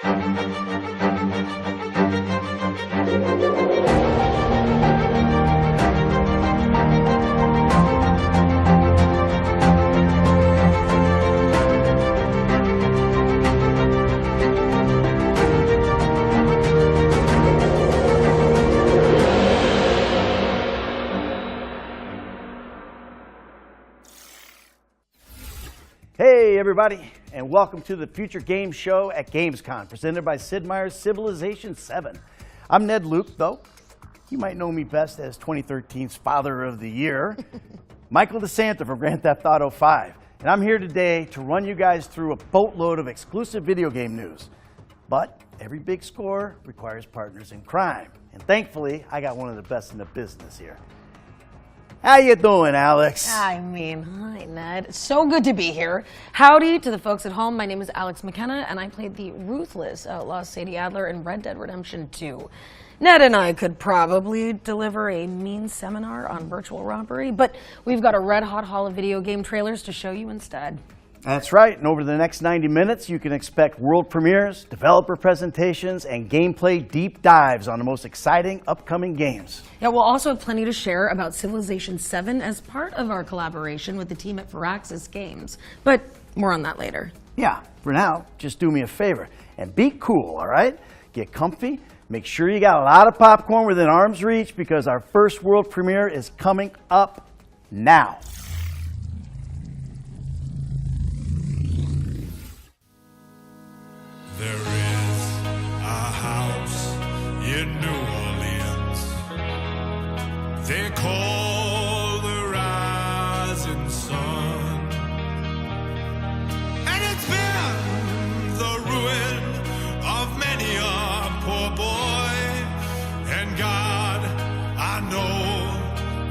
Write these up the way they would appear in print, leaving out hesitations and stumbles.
Hey everybody, and welcome to the Future Games Show at Gamescom, presented by Sid Meier's Civilization VII. I'm Ned Luke, though you might know me best as 2013's Father of the Year, Michael DeSanta from Grand Theft Auto 5. And I'm here today to run you guys through a boatload of exclusive video game news. But every big score requires partners in crime. And thankfully, I got one of the best in the business here. How you doing, Alex? Hi, Ned. It's so good to be here. Howdy to the folks at home. My name is Alex McKenna, and I played the ruthless outlaw Sadie Adler in Red Dead Redemption 2. Ned and I could probably deliver a mean seminar on virtual robbery, but we've got a red-hot haul of video game trailers to show you instead. That's right, and over the next 90 minutes, you can expect world premieres, developer presentations, and gameplay deep dives on the most exciting upcoming games. Yeah, we'll also have plenty to share about Civilization VII as part of our collaboration with the team at Firaxis Games. But more on that later. Yeah, for now, just do me a favor and be cool, all right? Get comfy, make sure you got a lot of popcorn within arm's reach because our first world premiere is coming up now. There is a house in New Orleans they call the Rising Sun, and it's been the ruin of many a poor boy, and God, I know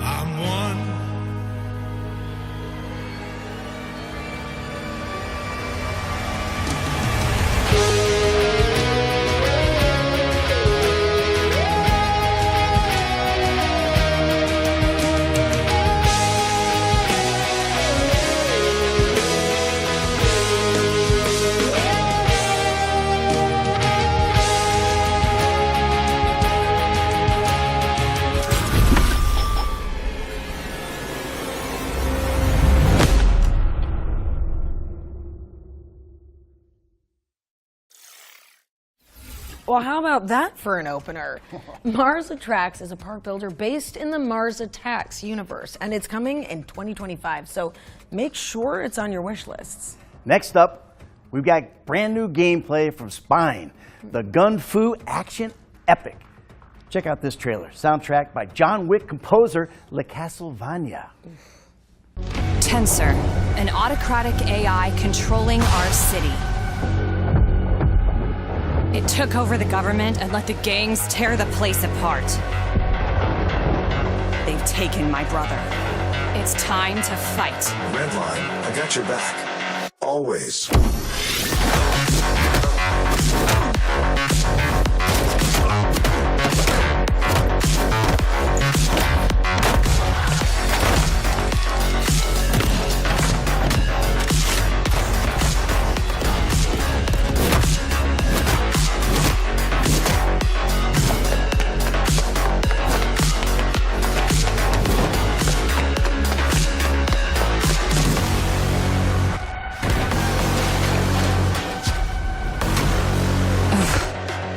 I'm one. Well, how about that for an opener? Mars Attracts is a park builder based in the Mars Attacks universe, and it's coming in 2025, so make sure it's on your wish lists. Next up, we've got brand new gameplay from Spine, the gun fu action epic. Check out this trailer, soundtrack by John Wick composer Le Castlevania. Tensor, an autocratic AI controlling our city. It took over the government and let the gangs tear the place apart. They've taken my brother. It's time to fight. Redline, I got your back. Always.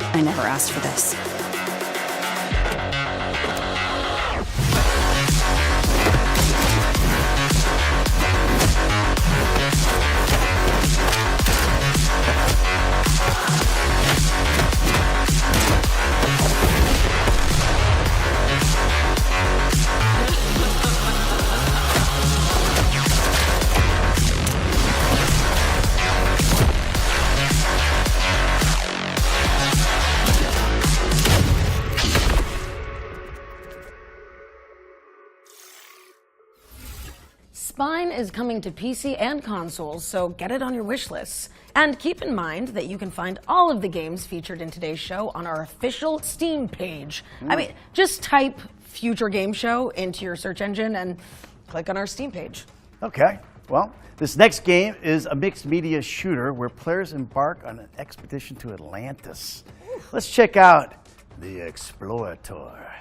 I never asked for this. Spine is coming to PC and consoles, so get it on your wish lists. And keep in mind that you can find all of the games featured in today's show on our official Steam page. I mean, just type Future Game Show into your search engine and click on our Steam page. Okay, Well, this next game is a mixed media shooter where players embark on an expedition to Atlantis. Let's check out The Explorator.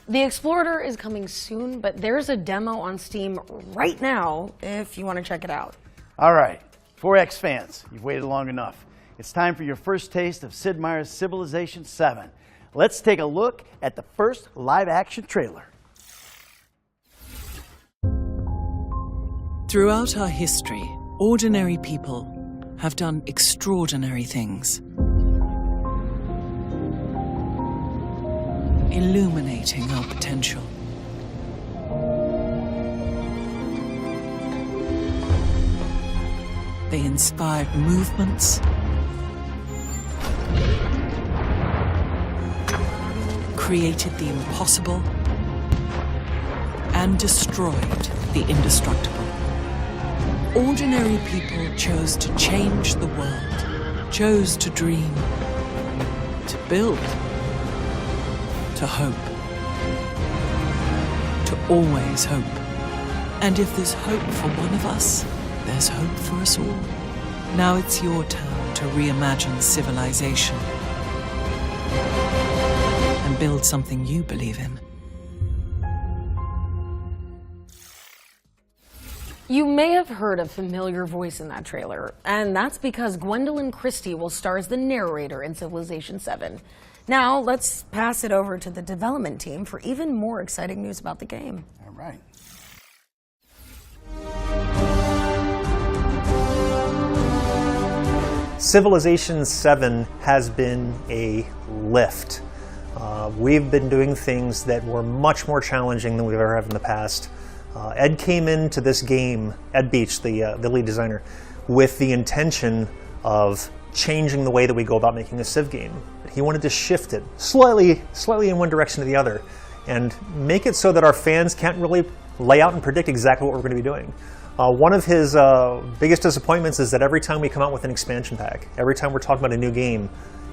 The Explorator is coming soon, but there's a demo on Steam right now if you want to check it out. All right, 4X fans, you've waited long enough. It's time for your first taste of Sid Meier's Civilization VII. Let's take a look at the first live-action trailer. Throughout our history, ordinary people have done extraordinary things, illuminating our potential. They inspired movements, created the impossible, and destroyed the indestructible. Ordinary people chose to change the world, chose to dream, to build, to hope, to always hope. And if there's hope for one of us, there's hope for us all. Now it's your turn to reimagine civilization and build something you believe in. You may have heard a familiar voice in that trailer, and that's because Gwendolyn Christie will star as the narrator in Civilization VII. Now, let's pass it over to the development team for even more exciting news about the game. All right. Civilization VII has been a lift. We've been doing things that were much more challenging than we've ever had in the past. Ed came into this game, Ed Beach, the lead designer, with the intention of changing the way that we go about making a Civ game. He wanted to shift it slightly in one direction or the other and make it so that our fans can't really lay out and predict exactly what we're going to be doing. One of his biggest disappointments is that every time we come out with an expansion pack, every time we're talking about a new game,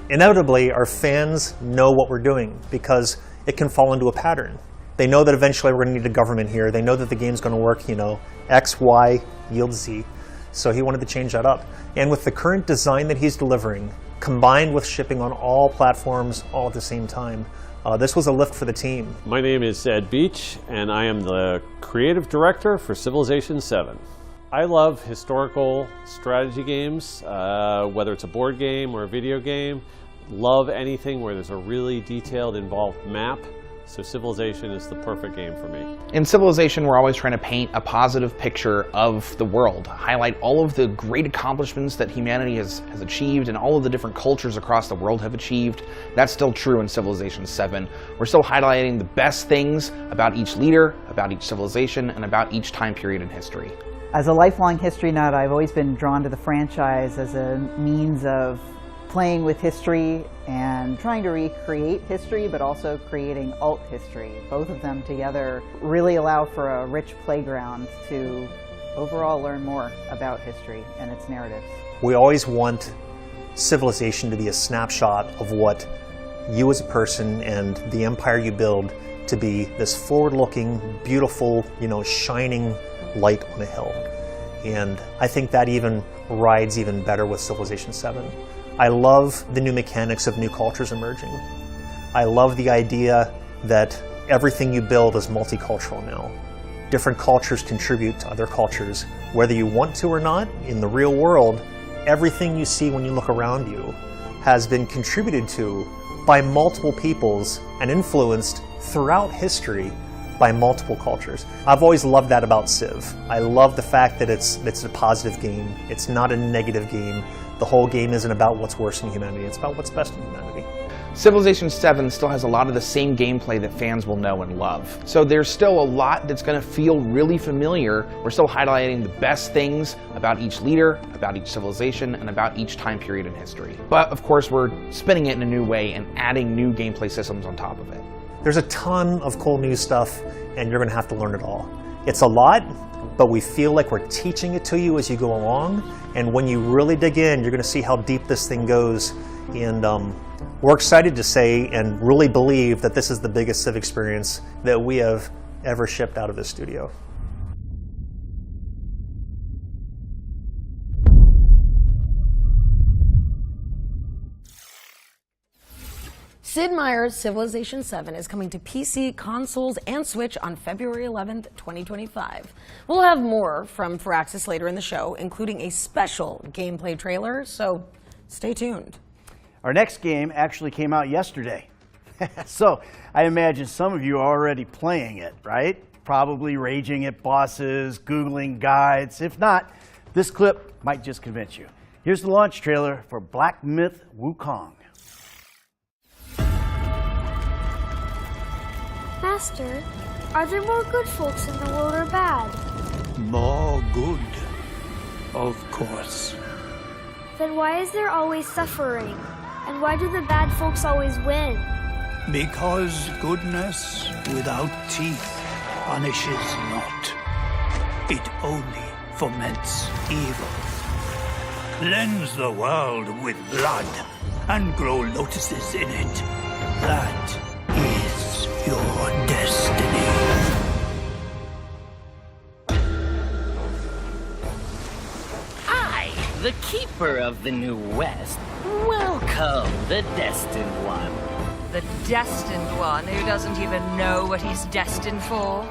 inevitably our fans know what we're doing because it can fall into a pattern. They know that eventually we're going to need a government here. They know that the game's going to work, you know, X, Y, yields Z. So he wanted to change that up. And with the current design that he's delivering, combined with shipping on all platforms all at the same time, this was a lift for the team. My name is Ed Beach, and I am the creative director for Civilization VII. I love historical strategy games, whether it's a board game or a video game. Love anything where there's a really detailed, involved map. So Civilization is the perfect game for me. In Civilization, we're always trying to paint a positive picture of the world, highlight all of the great accomplishments that humanity has achieved and all of the different cultures across the world have achieved. That's still true in Civilization VII. We're still highlighting the best things about each leader, about each civilization, and about each time period in history. As a lifelong history nut, I've always been drawn to the franchise as a means of playing with history and trying to recreate history, but also creating alt history. Both of them together really allow for a rich playground to overall learn more about history and its narratives. We always want Civilization to be a snapshot of what you as a person and the empire you build to be this forward-looking, beautiful, shining light on a hill. And I think that even rides even better with Civilization VII. I love the new mechanics of new cultures emerging. I love the idea that everything you build is multicultural now. Different cultures contribute to other cultures, whether you want to or not. In the real world, everything you see when you look around you has been contributed to by multiple peoples and influenced throughout history by multiple cultures. I've always loved that about Civ. I love the fact that it's a positive game. It's not a negative game. The whole game isn't about what's worse in humanity. It's about what's best in humanity. Civilization VII still has a lot of the same gameplay that fans will know and love. So there's still a lot that's going to feel really familiar. We're still highlighting the best things about each leader, about each civilization, and about each time period in history. But of course, we're spinning it in a new way and adding new gameplay systems on top of it. There's a ton of cool new stuff, and you're going to have to learn it all. It's a lot, but we feel like we're teaching it to you as you go along. And when you really dig in, you're going to see how deep this thing goes. And we're excited to say and really believe that this is the biggest Civ experience that we have ever shipped out of this studio. Sid Meier's Civilization VII is coming to PC, consoles, and Switch on February 11th, 2025. We'll have more from Firaxis later in the show, including a special gameplay trailer, so stay tuned. Our next game actually came out yesterday. So I imagine some of you are already playing it, right? Probably raging at bosses, Googling guides. If not, this clip might just convince you. Here's the launch trailer for Black Myth Wukong. Master, are there more good folks in the world or bad? More good, of course. Then why is there always suffering? And why do the bad folks always win? Because goodness without teeth punishes not. It only foments evil. Cleanse the world with blood and grow lotuses in it. That is your destiny. I, the Keeper of the New West, welcome the Destined One. The Destined One who doesn't even know what he's destined for?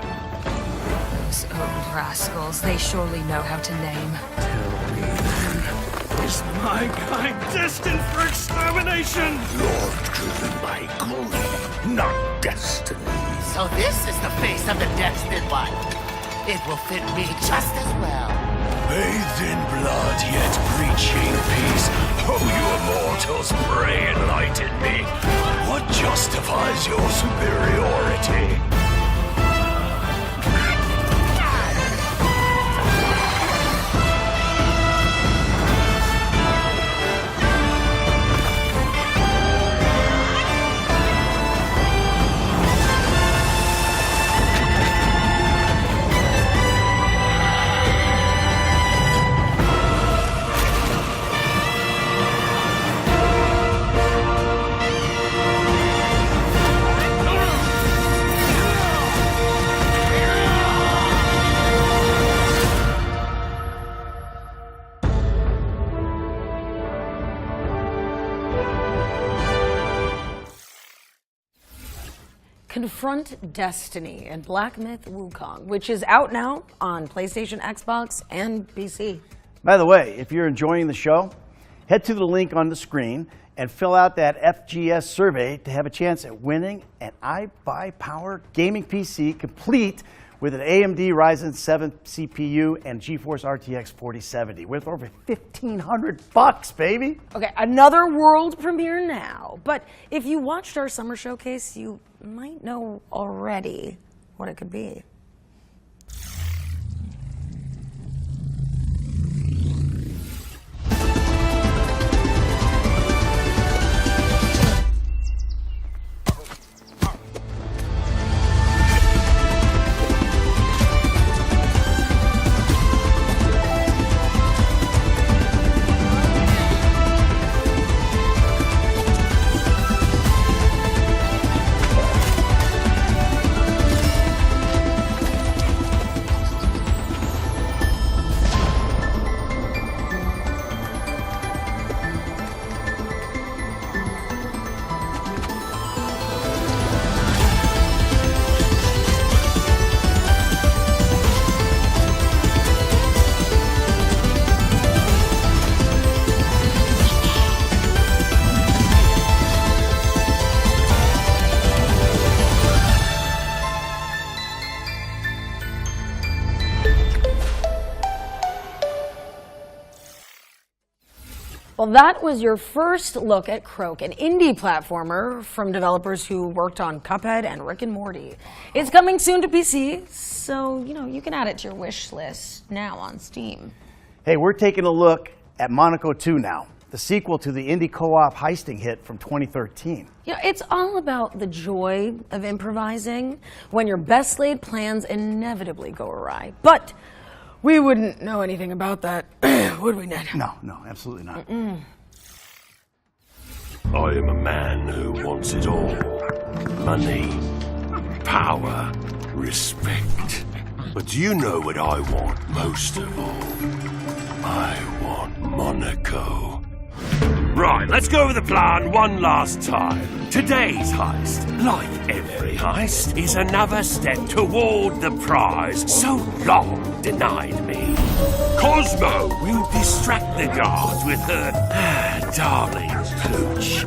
Those old rascals, they surely know how to name. Tell me then, is my kind destined for extermination? You're driven by greed, not destiny. So this is the face of the Destined One. It will fit me just as well. Bathed in blood, yet preaching peace. Oh, you immortals, pray enlighten me. What justifies your superiority? Confront Destiny and Black Myth Wukong, which is out now on PlayStation, Xbox, and PC. By the way, if you're enjoying the show, head to the link on the screen and fill out that FGS survey to have a chance at winning an iBuyPower gaming PC complete with an AMD Ryzen 7 CPU and GeForce RTX 4070 worth over $1,500, baby. Okay, another world premiere now. But if you watched our summer showcase, you might know already what it could be. Well, that was your first look at Croak, an indie platformer from developers who worked on Cuphead and Rick and Morty. It's coming soon to PC, so, you can add it to your wish list now on Steam. Hey, we're taking a look at Monaco 2 now, the sequel to the indie co-op heisting hit from 2013. It's all about the joy of improvising when your best laid plans inevitably go awry. But we wouldn't know anything about that, would we, Ned? No, absolutely not. I am a man who wants it all. Money, power, respect. But do you know what I want most of all? I want Monaco. Right, let's go over the plan one last time. Today's heist, like every heist, is another step toward the prize so long denied me. Cosmo will distract the guards with her darling pooch.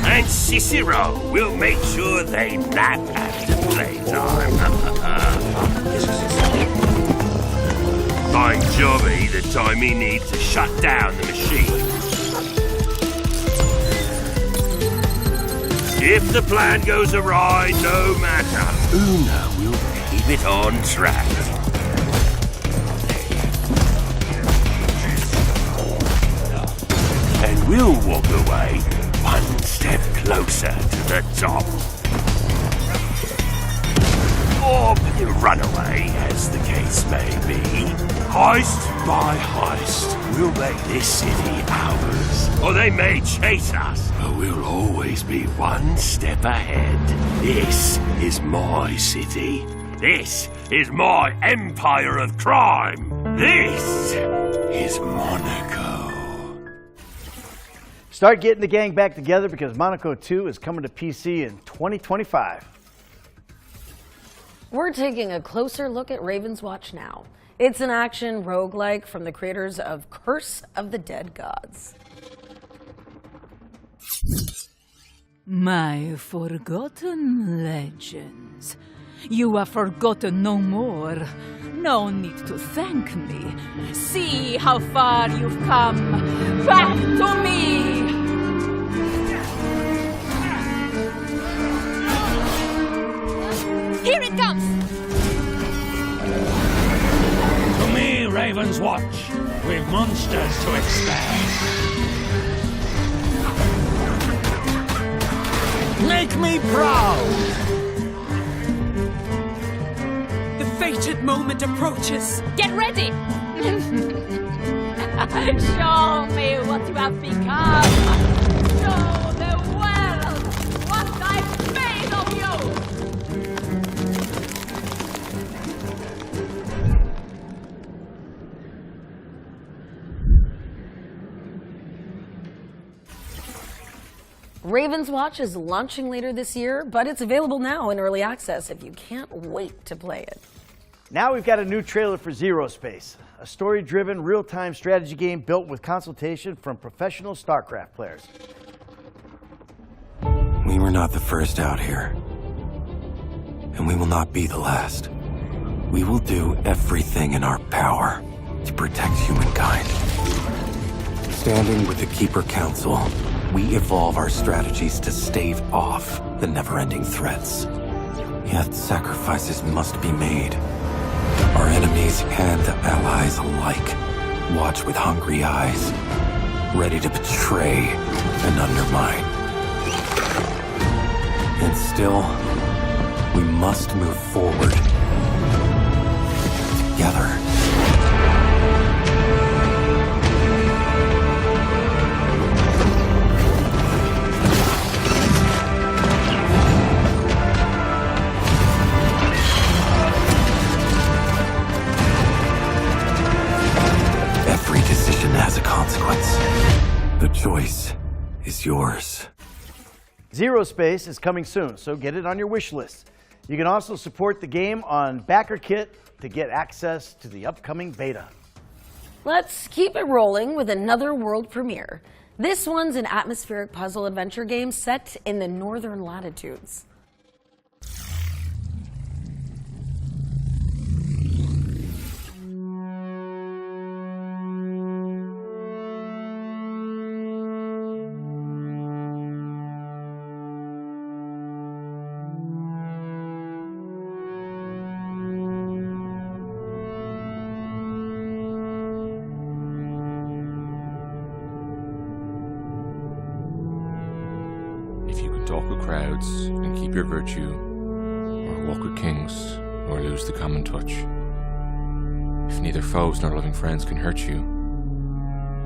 And Cicero will make sure they nap after playtime. Find Jobby the time he needs to shut down the machine. If the plan goes awry, no matter, Una will keep it on track. And we'll walk away one step closer to the top. Or run away, as the case may be. Heist by heist, we'll make this city ours. Or they may chase us, but we'll always be one step ahead. This is my city. This is my empire of crime. This is Monaco. Start getting the gang back together because Monaco 2 is coming to PC in 2025. We're taking a closer look at Raven's Watch now. It's an action roguelike from the creators of Curse of the Dead Gods. My forgotten legends. You are forgotten no more. No need to thank me. See how far you've come. Back to me! Here it comes! To me, Raven's Watch, we've monsters to expand. Make me proud! The fated moment approaches. Get ready! Show me what you have become! Show the world what I've made of you! Raven's Watch is launching later this year, but it's available now in early access if you can't wait to play it. Now we've got a new trailer for Zero Space, a story-driven, real-time strategy game built with consultation from professional StarCraft players. We were not the first out here, and we will not be the last. We will do everything in our power to protect humankind. Standing with the Keeper Council, we evolve our strategies to stave off the never-ending threats. Yet sacrifices must be made. Our enemies and allies alike watch with hungry eyes, ready to betray and undermine. And still, we must move forward together. Has a consequence. The choice is yours. Zero Space is coming soon, so get it on your wish list. You can also support the game on BackerKit to get access to the upcoming beta. Let's keep it rolling with another world premiere. This one's an atmospheric puzzle adventure game set in the northern latitudes. crowds and keep your virtue, or walk with kings, or lose the common touch. If neither foes nor loving friends can hurt you,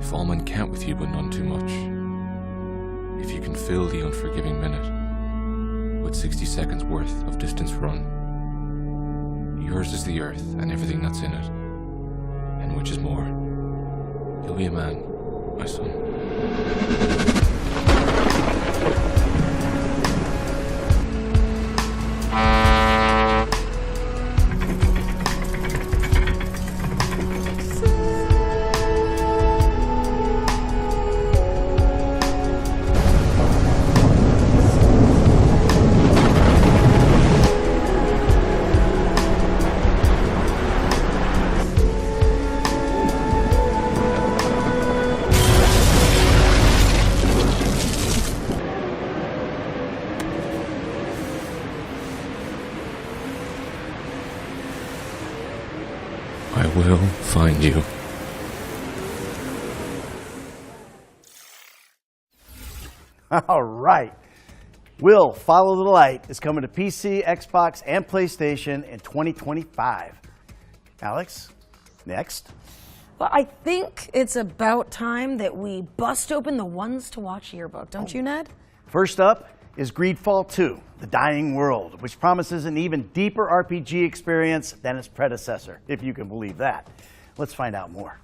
if all men count with you but none too much, if you can fill the unforgiving minute with 60 seconds worth of distance run, yours is the earth and everything that's in it, and which is more, you'll be a man, my son. I will find you. All right. Will Follow the Light is coming to PC, Xbox, and PlayStation in 2025. Alex, next. Well, I think it's about time that we bust open the ones to watch yearbook, don't you, Ned? First up is Greedfall 2, The Dying World, which promises an even deeper RPG experience than its predecessor, if you can believe that. Let's find out more.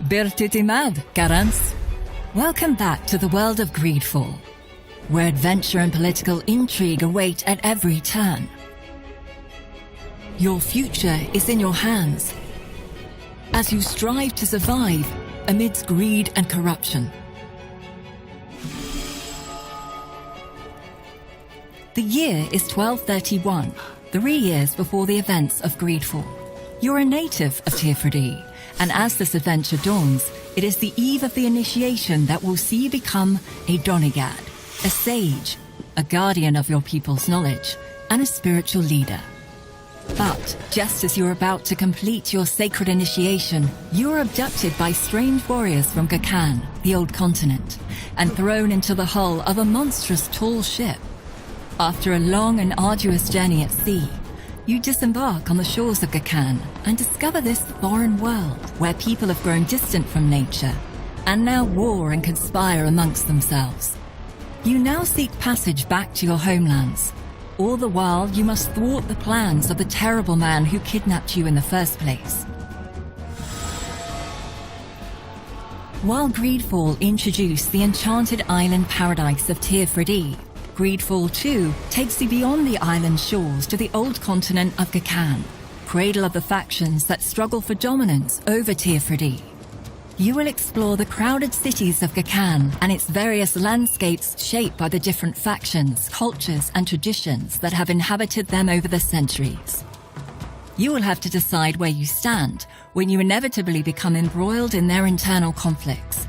Bertutimad, Garance. Welcome back to the world of Greedfall, where adventure and political intrigue await at every turn. Your future is in your hands as you strive to survive amidst greed and corruption. The year is 1231, 3 years before the events of Greedfall. You're a native of Tirfredi, and as this adventure dawns, it is the eve of the initiation that will see you become a Donegad, a sage, a guardian of your people's knowledge, and a spiritual leader. But just as you're about to complete your sacred initiation, you're abducted by strange warriors from Gakan, the old continent, and thrown into the hull of a monstrous tall ship. After a long and arduous journey at sea, you disembark on the shores of Gakan and discover this foreign world where people have grown distant from nature and now war and conspire amongst themselves. You now seek passage back to your homelands. All the while, you must thwart the plans of the terrible man who kidnapped you in the first place. While Greedfall introduced the enchanted island paradise of Tirfredi, Greedfall 2 takes you beyond the island shores to the old continent of Gakan, cradle of the factions that struggle for dominance over Tirfredi. You will explore the crowded cities of Gakan and its various landscapes shaped by the different factions, cultures, and traditions that have inhabited them over the centuries. You will have to decide where you stand when you inevitably become embroiled in their internal conflicts.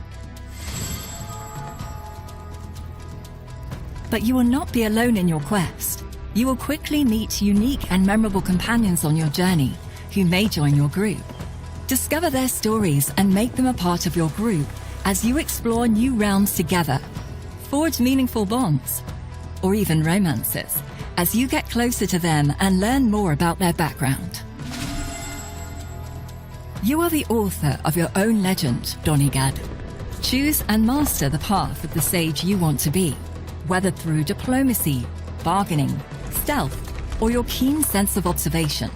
But you will not be alone in your quest. You will quickly meet unique and memorable companions on your journey who may join your group. Discover their stories and make them a part of your group as you explore new realms together. Forge meaningful bonds, or even romances, as you get closer to them and learn more about their background. You are the author of your own legend, Donegad. Choose and master the path of the sage you want to be, whether through diplomacy, bargaining, stealth, or your keen sense of observation.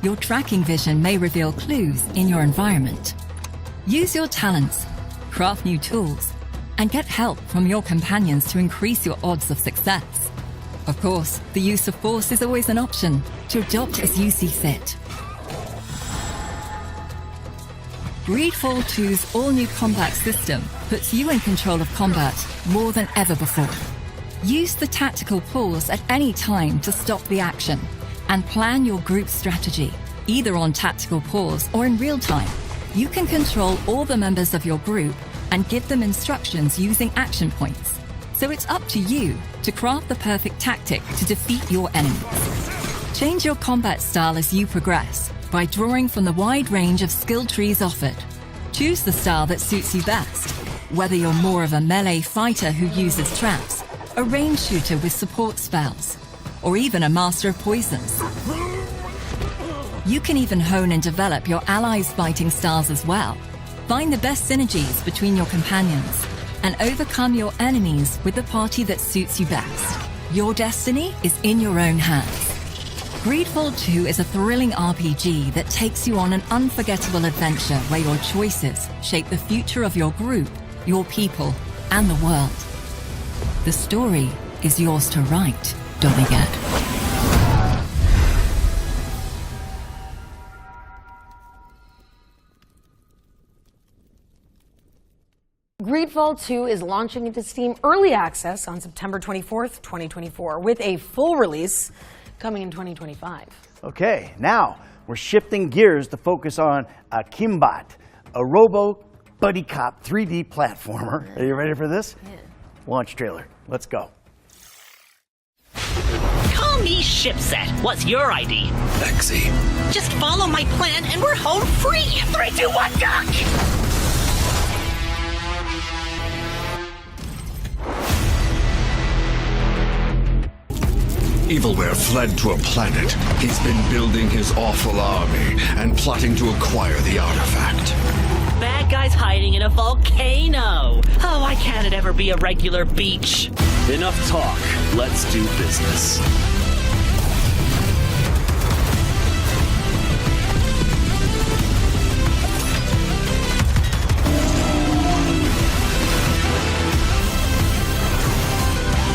Your tracking vision may reveal clues in your environment. Use your talents, craft new tools, and get help from your companions to increase your odds of success. Of course, the use of force is always an option, to adopt as you see fit. Greedfall 2's all-new combat system puts you in control of combat more than ever before. Use the tactical pause at any time to stop the action and plan your group strategy, either on tactical pause or in real time. You can control all the members of your group and give them instructions using action points. So it's up to you to craft the perfect tactic to defeat your enemies. Change your combat style as you progress, by drawing from the wide range of skill trees offered. Choose the style that suits you best, whether you're more of a melee fighter who uses traps, a range shooter with support spells, or even a master of poisons. You can even hone and develop your allies' fighting styles as well. Find the best synergies between your companions and overcome your enemies with the party that suits you best. Your destiny is in your own hands. Greedfall 2 is a thrilling RPG that takes you on an unforgettable adventure where your choices shape the future of your group, your people, and the world. The story is yours to write, Dollygat. Greedfall 2 is launching into Steam Early Access on September 24th, 2024, with a full release coming in 2025. Okay, now we're shifting gears to focus on Kimbot, a robo buddy cop 3D platformer. Are you ready for this? Yeah. Launch trailer. Let's go. Call me Shipset. What's your ID? Lexi. Just follow my plan and we're home free. 3, 2, 1, duck! Evilware fled to a planet. He's been building his awful army and plotting to acquire the artifact. Bad guy's hiding in a volcano. Oh, why can't it ever be a regular beach? Enough talk. Let's do business.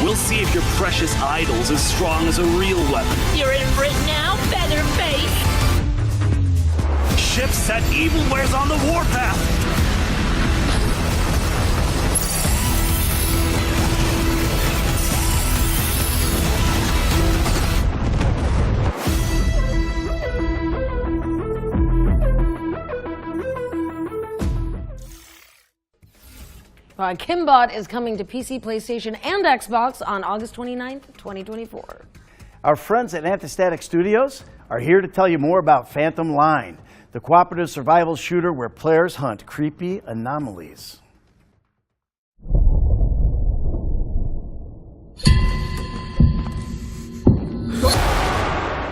We'll see if your precious idol's as strong as a real weapon. You're in for it now, Featherface. Ship set, Evilware's on the warpath. Kimbot is coming to PC, PlayStation, and Xbox on August 29th, 2024. Our friends at Antistatic Studios are here to tell you more about Phantom Line, the cooperative survival shooter where players hunt creepy anomalies.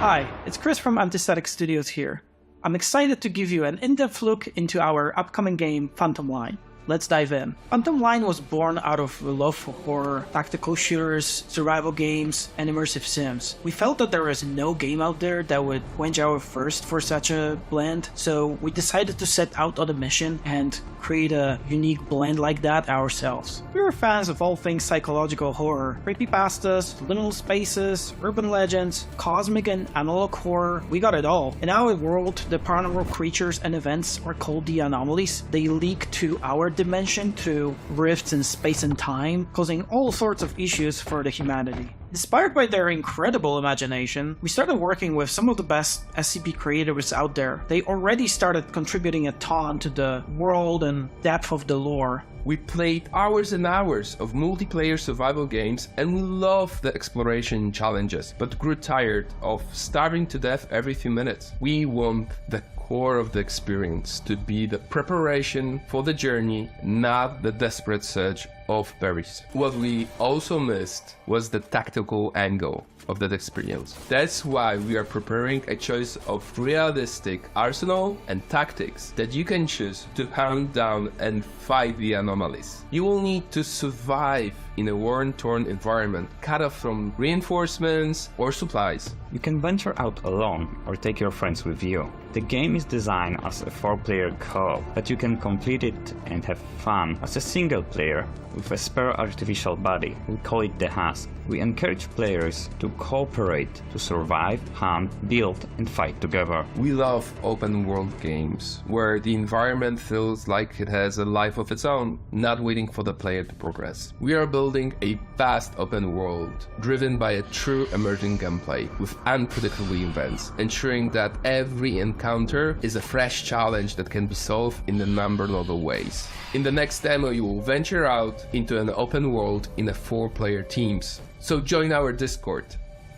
Hi, it's Chris from Antistatic Studios here. I'm excited to give you an in-depth look into our upcoming game, Phantom Line. Let's dive in. Phantom Line was born out of a love for horror, tactical shooters, survival games, and immersive sims. We felt that there was no game out there that would quench our thirst for such a blend, so we decided to set out on a mission and create a unique blend like that ourselves. We were fans of all things psychological horror, creepypastas, liminal spaces, urban legends, cosmic and analog horror, we got it all. In our world, the paranormal creatures and events are called the anomalies. They leak to our dimension through rifts in space and time, causing all sorts of issues for the humanity. Inspired by their incredible imagination, we started working with some of the best SCP creators out there. They already started contributing a ton to the world and depth of the lore. We played hours and hours of multiplayer survival games and we loved the exploration challenges, but grew tired of starving to death every few minutes. We want the core of the experience to be the preparation for the journey, not the desperate search of berries. What we also missed was the tactical angle of that experience. That's why we are preparing a choice of realistic arsenal and tactics that you can choose to hunt down and fight the anomalies. You will need to survive in a war-torn environment, cut off from reinforcements or supplies. You can venture out alone or take your friends with you. The game is designed as a 4-player co-op, but you can complete it and have fun as a single player with a spare artificial body. We call it the Husk. We encourage players to cooperate to survive, hunt, build, and fight together. We love open world games where the environment feels like it has a life of its own, not waiting for the player to progress. We are building a vast open world driven by a true emerging gameplay with unpredictable events, ensuring that every encounter is a fresh challenge that can be solved in a number of other ways. In the next demo, you will venture out into an open world in a 4-player teams. So join our Discord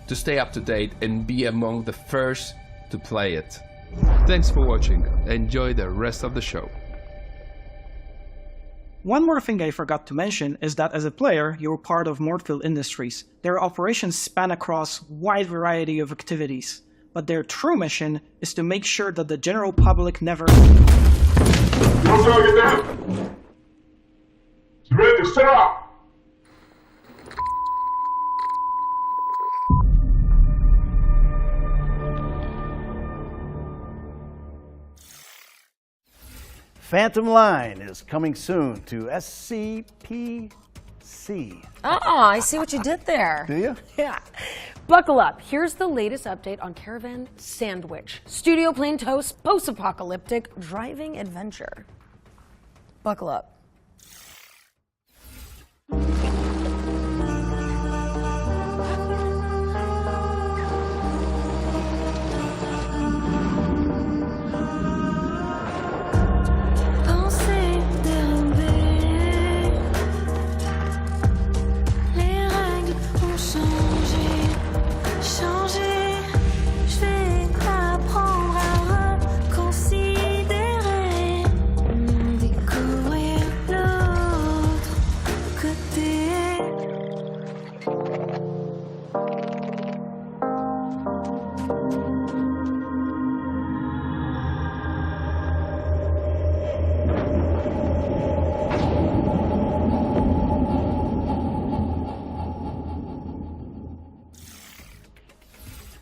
to stay up to date and be among the first to play it. Thanks for watching. Enjoy the rest of the show. One more thing I forgot to mention is that as a player, you're part of Mortfield Industries. Their operations span across a wide variety of activities, but their true mission is to make sure that the general public never... Phantom Line is coming soon to SCPC. Oh, I see what you did there. Do you? Yeah. Buckle up. Here's the latest update on Caravan Sandwich. Studio Plain Toast, post-apocalyptic driving adventure. Buckle up.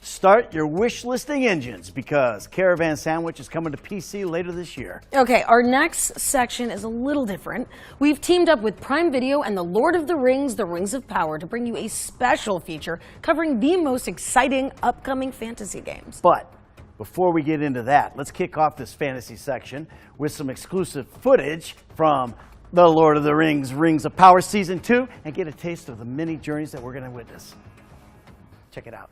Start your wish listing engines because Caravan Sandwich is coming to PC later this year. Okay, our next section is a little different. We've teamed up with Prime Video and the Lord of the Rings, The Rings of Power, to bring you a special feature covering the most exciting upcoming fantasy games. But before we get into that, let's kick off this fantasy section with some exclusive footage from The Lord of the Rings, Rings of Power Season 2 and get a taste of the many journeys that we're going to witness. Check it out.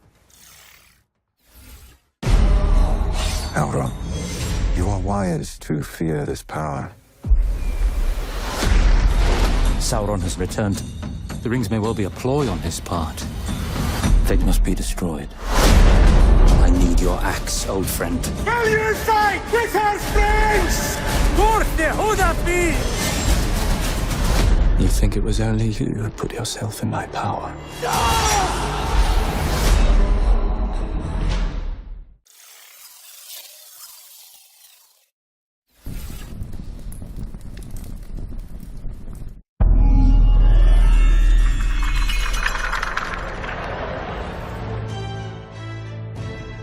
Elrond, you are wise to fear this power. Sauron has returned. The rings may well be a ploy on his part. They must be destroyed. I need your axe, old friend. Tell your sight! This has friends! You think it was only you who put yourself in my power?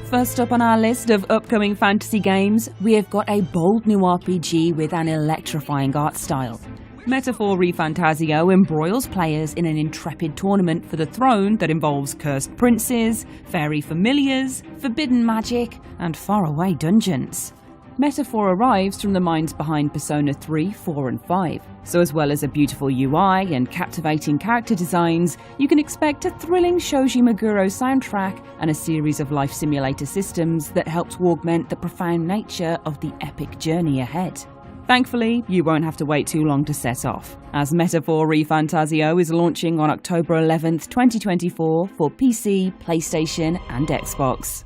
First up on our list of upcoming fantasy games, we have got a bold new RPG with an electrifying art style. Metaphor ReFantazio embroils players in an intrepid tournament for the throne that involves cursed princes, fairy familiars, forbidden magic, and faraway dungeons. Metaphor arrives from the minds behind Persona 3, 4 and 5, so as well as a beautiful UI and captivating character designs, you can expect a thrilling Shoji Meguro soundtrack and a series of life simulator systems that help to augment the profound nature of the epic journey ahead. Thankfully, you won't have to wait too long to set off, as Metaphor ReFantazio is launching on October 11th, 2024 for PC, PlayStation and Xbox.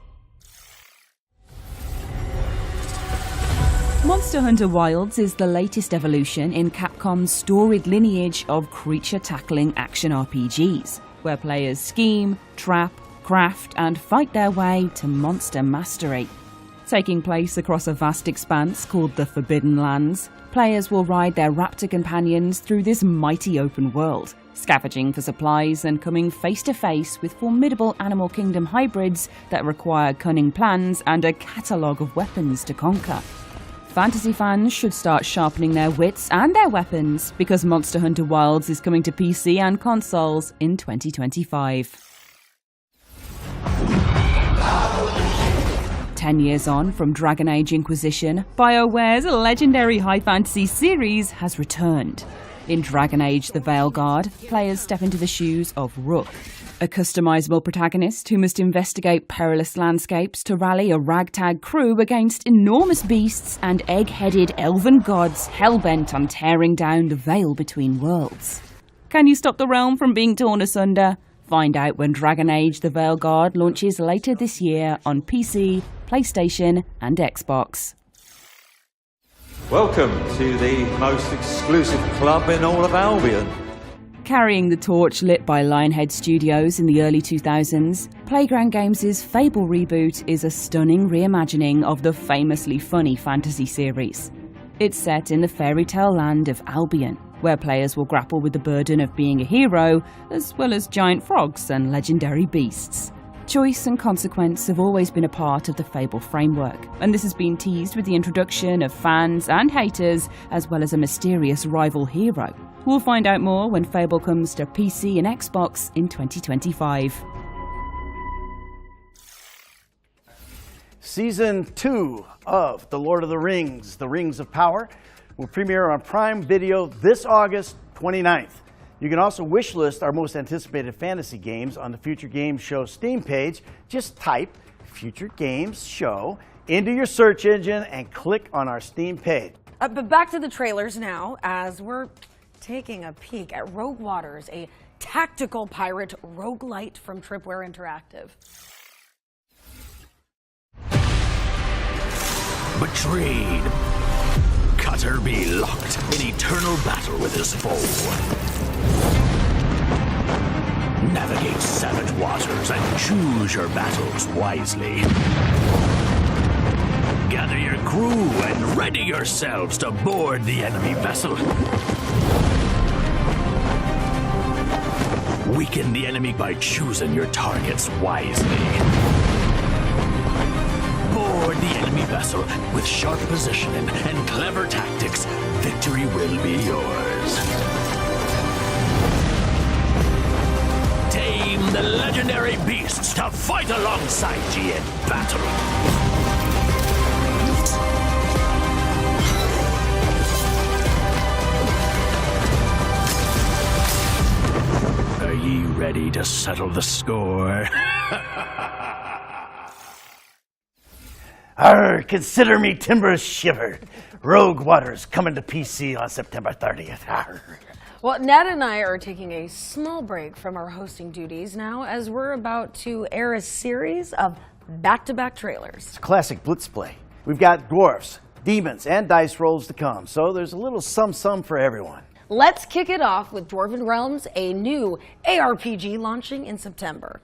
Monster Hunter Wilds is the latest evolution in Capcom's storied lineage of creature-tackling action RPGs, where players scheme, trap, craft, and fight their way to monster mastery. Taking place across a vast expanse called the Forbidden Lands, players will ride their raptor companions through this mighty open world, scavenging for supplies and coming face-to-face with formidable Animal Kingdom hybrids that require cunning plans and a catalogue of weapons to conquer. Fantasy fans should start sharpening their wits and their weapons because Monster Hunter Wilds is coming to PC and consoles in 2025. 10 years on from Dragon Age Inquisition, BioWare's legendary high fantasy series has returned. In Dragon Age The Veilguard, players step into the shoes of Rook, a customizable protagonist who must investigate perilous landscapes to rally a ragtag crew against enormous beasts and egg-headed elven gods hell-bent on tearing down the veil between worlds. Can you stop the realm from being torn asunder? Find out when Dragon Age The Veilguard launches later this year on PC, PlayStation, and Xbox. Welcome to the most exclusive club in all of Albion. Carrying the torch lit by Lionhead Studios in the early 2000s, Playground Games' Fable reboot is a stunning reimagining of the famously funny fantasy series. It's set in the fairy tale land of Albion, where players will grapple with the burden of being a hero, as well as giant frogs and legendary beasts. Choice and consequence have always been a part of the Fable framework, and this has been teased with the introduction of fans and haters, as well as a mysterious rival hero. We'll find out more when Fable comes to PC and Xbox in 2025. Season 2 of The Lord of the Rings, The Rings of Power, will premiere on Prime Video this August 29th. You can also wishlist our most anticipated fantasy games on the Future Games Show Steam page. Just type Future Games Show into your search engine and click on our Steam page. But back to the trailers now, as we're taking a peek at Rogue Waters, a tactical pirate roguelite from Tripwire Interactive. Betrayed. Cutter be locked in eternal battle with his foe. Navigate savage waters and choose your battles wisely. Gather your crew and ready yourselves to board the enemy vessel. Weaken the enemy by choosing your targets wisely. Board the enemy vessel with sharp positioning and clever tactics. Victory will be yours. Tame the legendary beasts to fight alongside ye in battle. Are ye ready to settle the score? Arr, consider me timbers shivered. Rogue Waters coming to PC on September 30th. Arr. Well, Ned and I are taking a small break from our hosting duties now, as we're about to air a series of back-to-back trailers. It's a classic blitz play. We've got dwarfs, demons, and dice rolls to come, so there's a little sum-sum for everyone. Let's kick it off with Dwarven Realms, a new ARPG launching in September.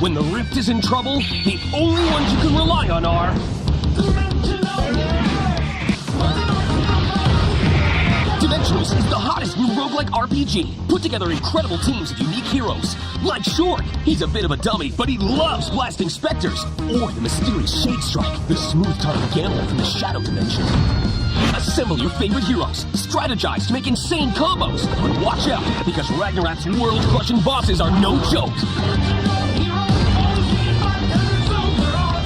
When the Rift is in trouble, the only ones you can rely on are... Dimensionals is the hottest new roguelike RPG. Put together incredible teams of unique heroes. Like Short, he's a bit of a dummy, but he loves blasting specters. Or the mysterious Shade Strike, the smooth-talking gambler from the Shadow Dimension. Assemble your favorite heroes, strategize to make insane combos, but watch out, because Ragnarok's world-crushing bosses are no joke.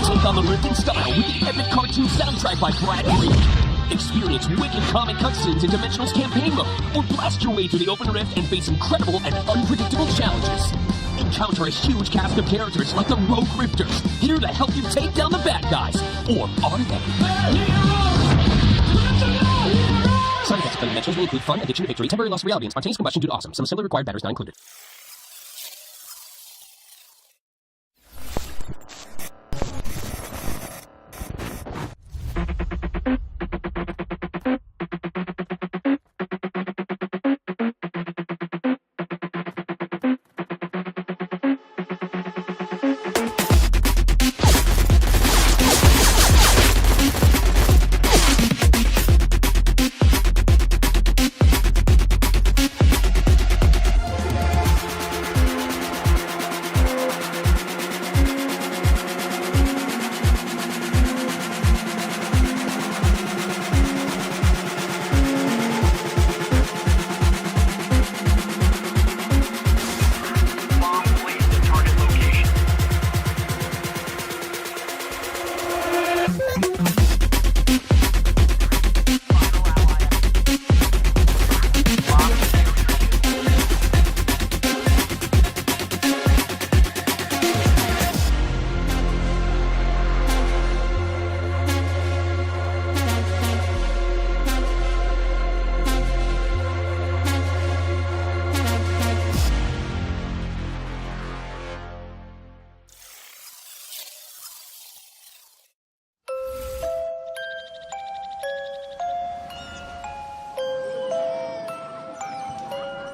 Take on the Rift in style with the epic cartoon soundtrack by Brad Reed. Experience wicked comic cutscenes in Dimensional's campaign mode, or blast your way through the open rift and face incredible and unpredictable challenges. Encounter a huge cast of characters like the Rogue Rifters, here to help you take down the bad guys. Or are they? Side effects of Dimensionals will include fun, addiction to victory, temporary loss of reality, and spontaneous combustion due to awesome. Some assembly required batteries not included.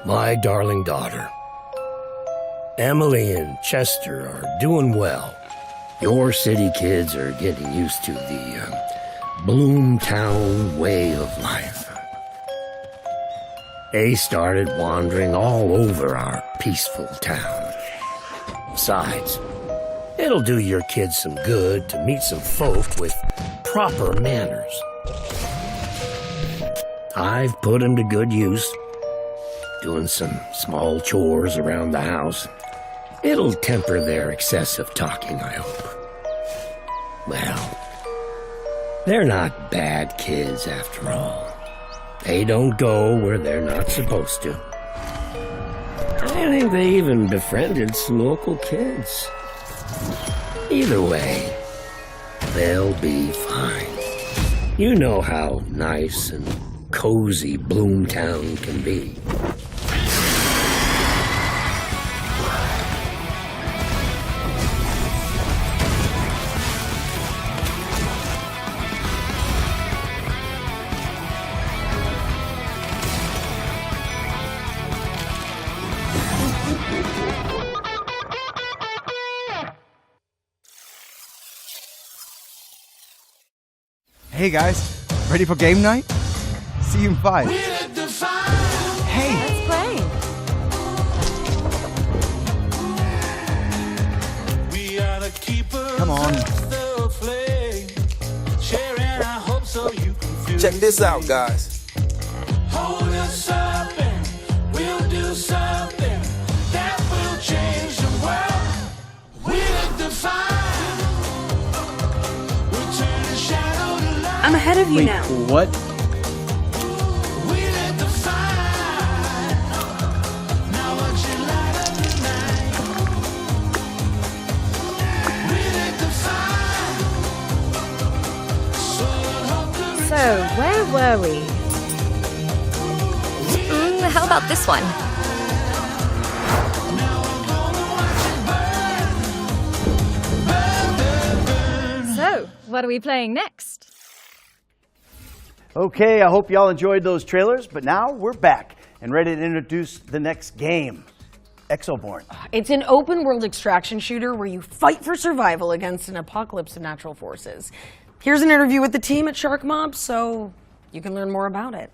My darling daughter. Emily and Chester are doing well. Your city kids are getting used to the Bloomtown way of life. They started wandering all over our peaceful town. Besides, it'll do your kids some good to meet some folk with proper manners. I've put them to good use, doing some small chores around the house. It'll temper their excessive talking, I hope. Well, they're not bad kids after all. They don't go where they're not supposed to. I think they even befriended some local kids. Either way, they'll be fine. You know how nice and cozy Bloomtown can be. Hey guys, ready for game night? See you in 5. Hey! Let's play. Come on. Check this out, guys. Hold us up and we'll do something that will change the world. We'll define. We'll turn the shadow to light. I'm ahead of you now. What? We'll define. Now won't you light up the night? We'll define. So, where were we? How about this one? So, what are we playing next? Okay, I hope y'all enjoyed those trailers, but now we're back and ready to introduce the next game, Exoborn. It's an open-world extraction shooter where you fight for survival against an apocalypse of natural forces. Here's an interview with the team at Shark Mob, so you can learn more about it.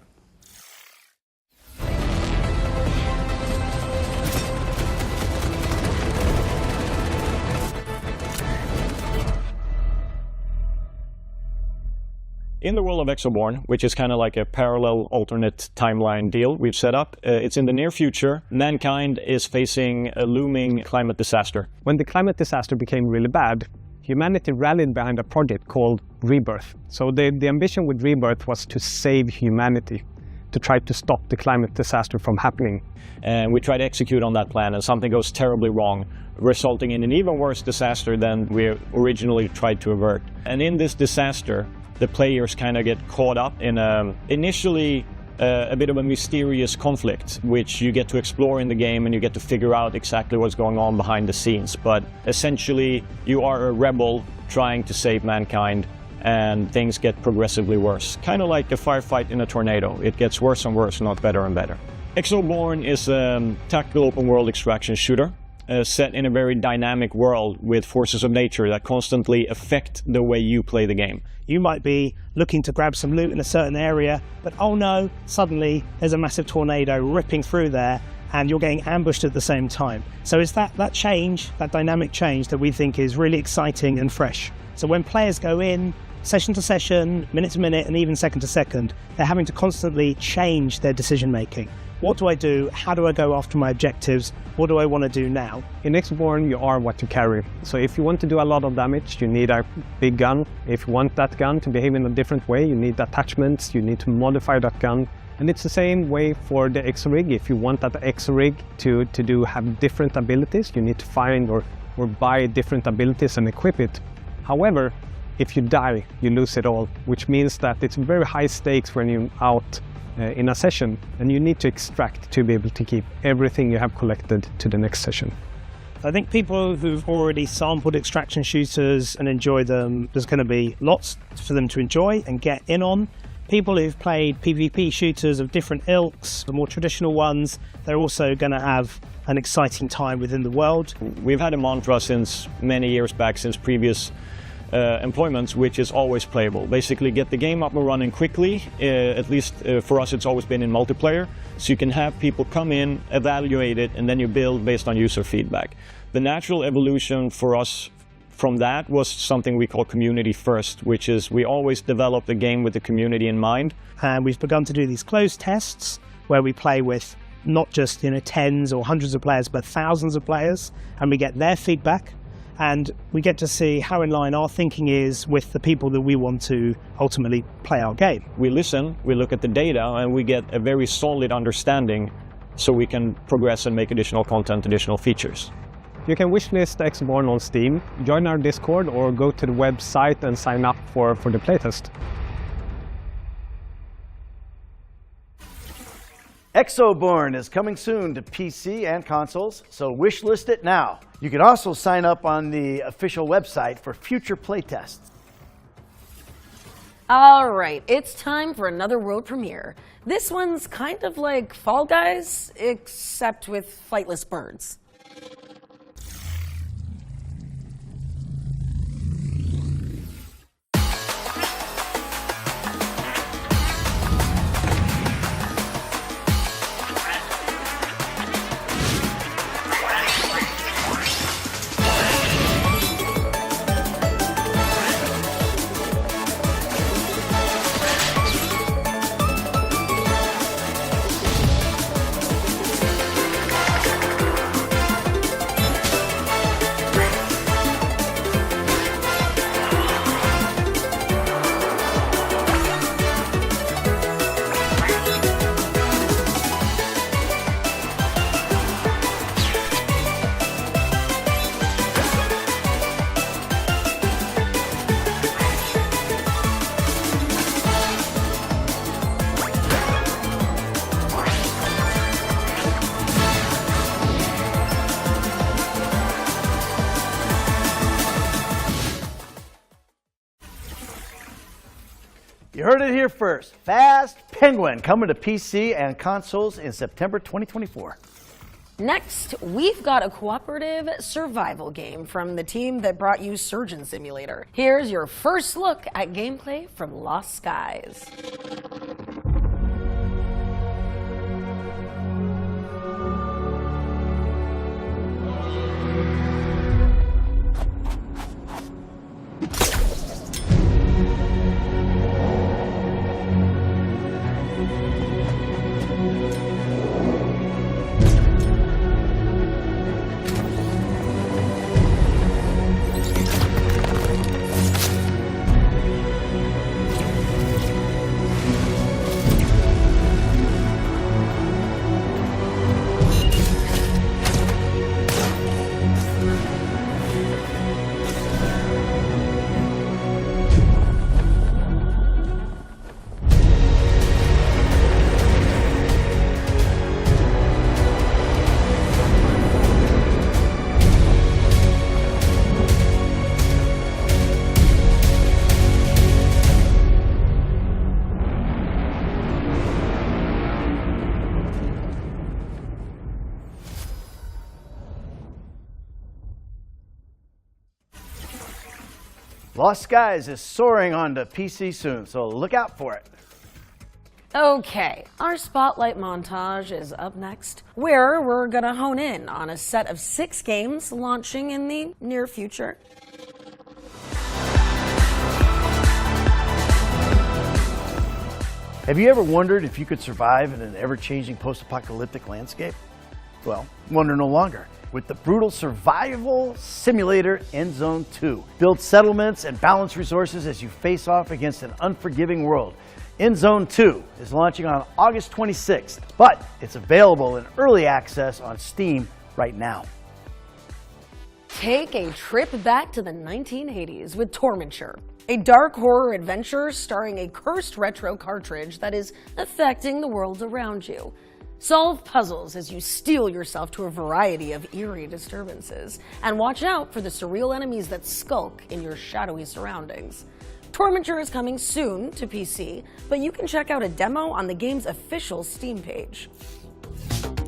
In the world of Exoborn, which is kind of like a parallel alternate timeline deal we've set up, it's in the near future. Mankind is facing a looming climate disaster. When the climate disaster became really bad, humanity rallied behind a project called Rebirth. So the ambition with Rebirth was to save humanity, to try to stop the climate disaster from happening. And we try to execute on that plan, and something goes terribly wrong, resulting in an even worse disaster than we originally tried to avert. And in this disaster, the players kind of get caught up in initially a bit of a mysterious conflict, which you get to explore in the game and you get to figure out exactly what's going on behind the scenes. But essentially, you are a rebel trying to save mankind, and things get progressively worse. Kind of like a firefight in a tornado. It gets worse and worse, not better and better. Exoborn is a tactical open-world extraction shooter. Set in a very dynamic world with forces of nature that constantly affect the way you play the game. You might be looking to grab some loot in a certain area, but oh no, suddenly there's a massive tornado ripping through there and you're getting ambushed at the same time. So it's that change, that dynamic change, that we think is really exciting and fresh. So when players go in, session to session, minute to minute, and even second to second, they're having to constantly change their decision making. What do I do? How do I go after my objectives? What do I want to do now? In Exoborn, you are what you carry. So if you want to do a lot of damage, you need a big gun. If you want that gun to behave in a different way, you need attachments, you need to modify that gun. And it's the same way for the Exorig. If you want that Exorig to have different abilities, you need to find or buy different abilities and equip it. However, if you die, you lose it all, which means that it's very high stakes when you're out in a session, and you need to extract to be able to keep everything you have collected to the next session. I think people who've already sampled extraction shooters and enjoy them, there's going to be lots for them to enjoy and get in on. people who've played PvP shooters of different ilks, the more traditional ones, they're also going to have an exciting time within the world. We've had a mantra since many years back, since previous employments, which is always playable. Basically get the game up and running quickly, at least for us it's always been in multiplayer, so you can have people come in, evaluate it, and then you build based on user feedback. The natural evolution for us from that was something we call community first, which is we always develop the game with the community in mind. And we've begun to do these closed tests where we play with not just tens or hundreds of players, but thousands of players, and we get their feedback. And we get to see how in line our thinking is with the people that we want to ultimately play our game. We listen, we look at the data, and we get a very solid understanding so we can progress and make additional content, additional features. You can wishlist Exoborn on Steam, join our Discord, or go to the website and sign up for the playtest. Exoborn is coming soon to PC and consoles, so wishlist it now. You can also sign up on the official website for future playtests. All right, it's time for another world premiere. This one's kind of like Fall Guys, except with flightless birds. You heard it here first. Fast Penguin coming to PC and consoles in September 2024. Next, we've got a cooperative survival game from the team that brought you Surgeon Simulator. Here's your first look at gameplay from Lost Skies. Lost Skies is soaring onto PC soon, so look out for it. Okay, our spotlight montage is up next, where we're gonna hone in on a set of 6 games launching in the near future. Have you ever wondered if you could survive in an ever-changing post-apocalyptic landscape? Well, wonder no longer. With the brutal survival simulator Endzone 2. Build settlements and balance resources as you face off against an unforgiving world. Endzone 2 is launching on August 26th, but it's available in early access on Steam right now. Take a trip back to the 1980s with Tormenture, a dark horror adventure starring a cursed retro cartridge that is affecting the world around you. Solve puzzles as you steel yourself to a variety of eerie disturbances, and watch out for the surreal enemies that skulk in your shadowy surroundings. Tormentor is coming soon to PC, but you can check out a demo on the game's official Steam page.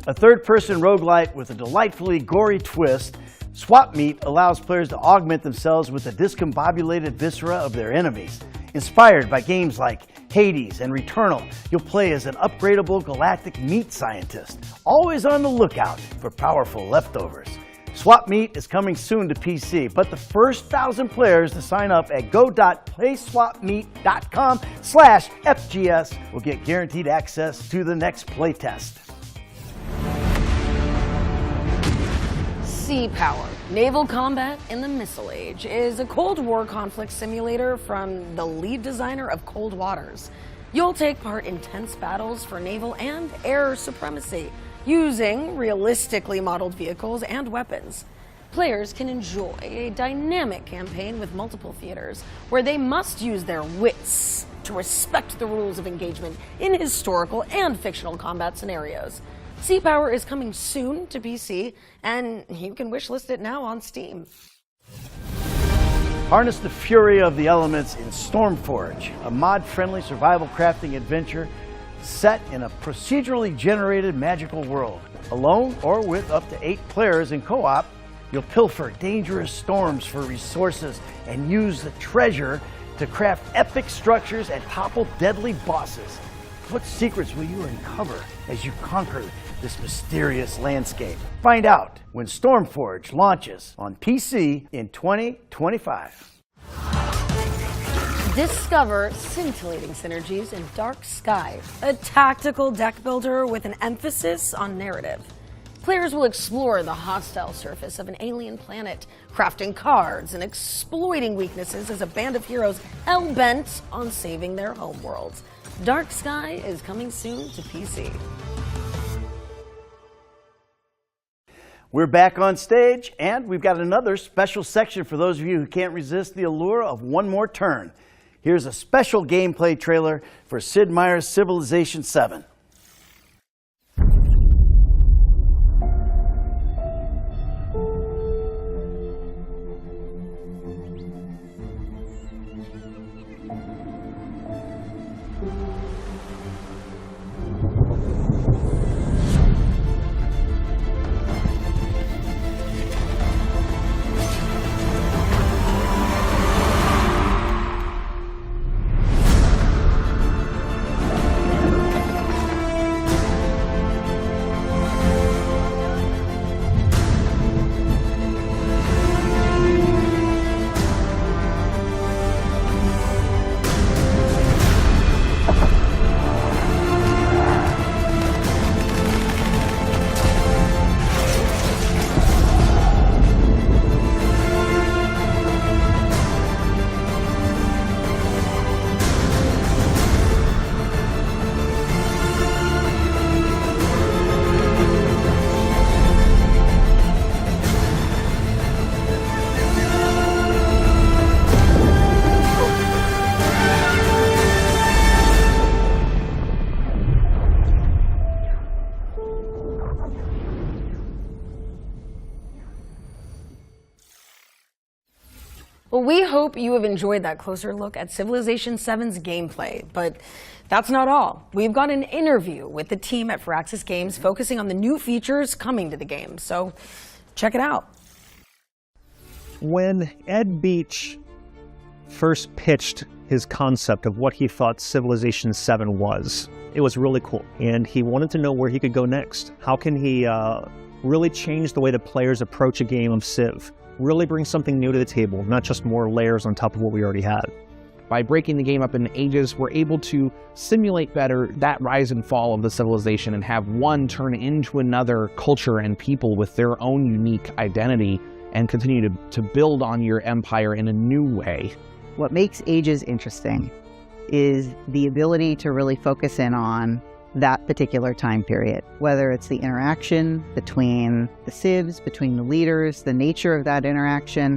A third-person roguelite with a delightfully gory twist, Swap Meet allows players to augment themselves with the discombobulated viscera of their enemies. Inspired by games like Hades and Returnal, you'll play as an upgradable galactic meat scientist, always on the lookout for powerful leftovers. Swap Meet is coming soon to PC, but the first 1,000 players to sign up at go.playswapmeet.com/FGS will get guaranteed access to the next playtest. Sea Power, Naval Combat in the Missile Age, is a Cold War conflict simulator from the lead designer of Cold Waters. You'll take part in tense battles for naval and air supremacy, using realistically modeled vehicles and weapons. Players can enjoy a dynamic campaign with multiple theaters, where they must use their wits to respect the rules of engagement in historical and fictional combat scenarios. Sea Power is coming soon to PC, and you can wishlist it now on Steam. Harness the fury of the elements in Stormforge, a mod-friendly survival crafting adventure set in a procedurally generated magical world. Alone or with up to 8 players in co-op, you'll pilfer dangerous storms for resources and use the treasure to craft epic structures and topple deadly bosses. What secrets will you uncover as you conquer this mysterious landscape? Find out when Stormforge launches on PC in 2025. Discover scintillating synergies in Dark Sky, a tactical deck builder with an emphasis on narrative. Players will explore the hostile surface of an alien planet, crafting cards and exploiting weaknesses as a band of heroes hell-bent on saving their homeworlds. Dark Sky is coming soon to PC. We're back on stage, and we've got another special section for those of you who can't resist the allure of one more turn. Here's a special gameplay trailer for Sid Meier's Civilization VII. Well, we hope you have enjoyed that closer look at Civilization VII's gameplay, but that's not all. We've got an interview with the team at Firaxis Games focusing on the new features coming to the game, so check it out. When Ed Beach first pitched his concept of what he thought Civilization VII was, it was really cool, and he wanted to know where he could go next. How can he really change the way that players approach a game of Civ? Really bring something new to the table, not just more layers on top of what we already had. By breaking the game up into ages, we're able to simulate better that rise and fall of the civilization and have one turn into another culture and people with their own unique identity and continue to build on your empire in a new way. What makes ages interesting is the ability to really focus in on that particular time period, whether it's the interaction between the civs, between the leaders, the nature of that interaction.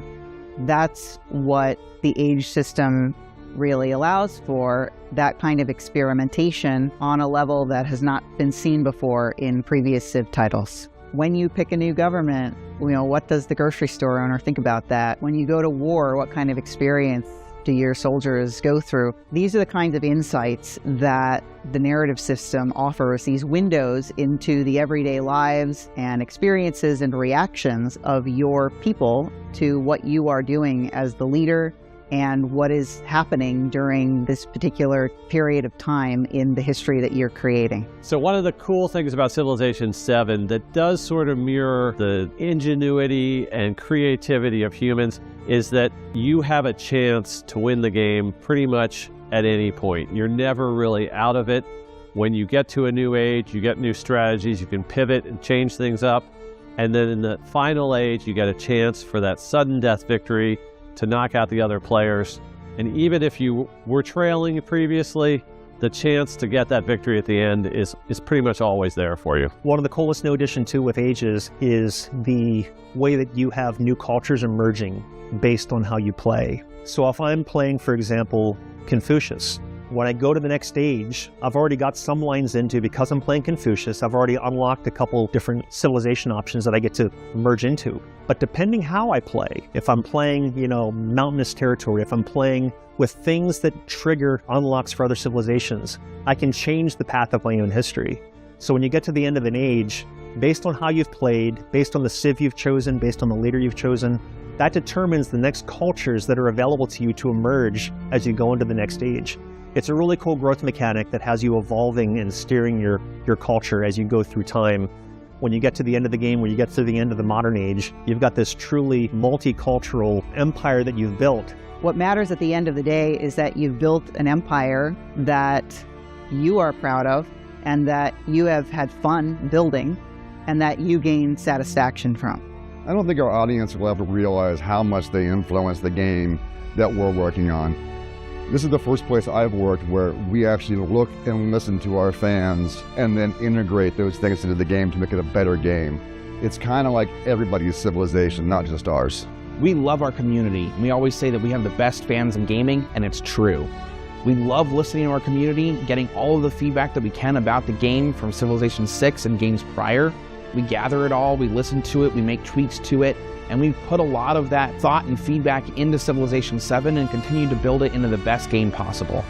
That's what the age system really allows for, that kind of experimentation on a level that has not been seen before in previous Civ titles. When you pick a new government, what does the grocery store owner think about that? When you go to war, what kind of experience year soldiers go through. These are the kinds of insights that the narrative system offers, these windows into the everyday lives and experiences and reactions of your people to what you are doing as the leader and what is happening during this particular period of time in the history that you're creating. So one of the cool things about Civilization VII that does sort of mirror the ingenuity and creativity of humans is that you have a chance to win the game pretty much at any point. You're never really out of it. When you get to a new age, you get new strategies, you can pivot and change things up. And then in the final age, you get a chance for that sudden death victory to knock out the other players. And even if you were trailing previously, the chance to get that victory at the end is pretty much always there for you. One of the coolest new addition too with Ages is the way that you have new cultures emerging based on how you play. So if I'm playing, for example, Confucius, when I go to the next stage, I've already got some lines into, because I'm playing Confucius, I've already unlocked a couple different civilization options that I get to merge into. But depending how I play, if I'm playing, mountainous territory, if I'm playing with things that trigger unlocks for other civilizations, I can change the path of my own history. So when you get to the end of an age, based on how you've played, based on the civ you've chosen, based on the leader you've chosen, that determines the next cultures that are available to you to emerge as you go into the next age. It's a really cool growth mechanic that has you evolving and steering your culture as you go through time. When you get to the end of the game, when you get to the end of the modern age, you've got this truly multicultural empire that you've built. What matters at the end of the day is that you've built an empire that you are proud of and that you have had fun building and that you gain satisfaction from. I don't think our audience will ever realize how much they influence the game that we're working on. This is the first place I've worked where we actually look and listen to our fans and then integrate those things into the game to make it a better game. It's kind of like everybody's Civilization, not just ours. We love our community. We always say that we have the best fans in gaming, and it's true. We love listening to our community, getting all of the feedback that we can about the game from Civilization VI and games prior. We gather it all, we listen to it, we make tweaks to it, and we put a lot of that thought and feedback into Civilization VII and continue to build it into the best game possible.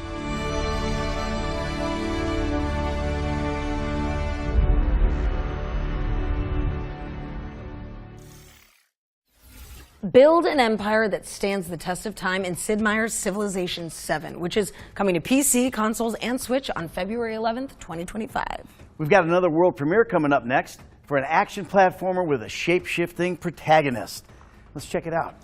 Build an empire that stands the test of time in Sid Meier's Civilization VII, which is coming to PC, consoles, and Switch on February 11th, 2025. We've got another world premiere coming up next for an action platformer with a shape-shifting protagonist. Let's check it out.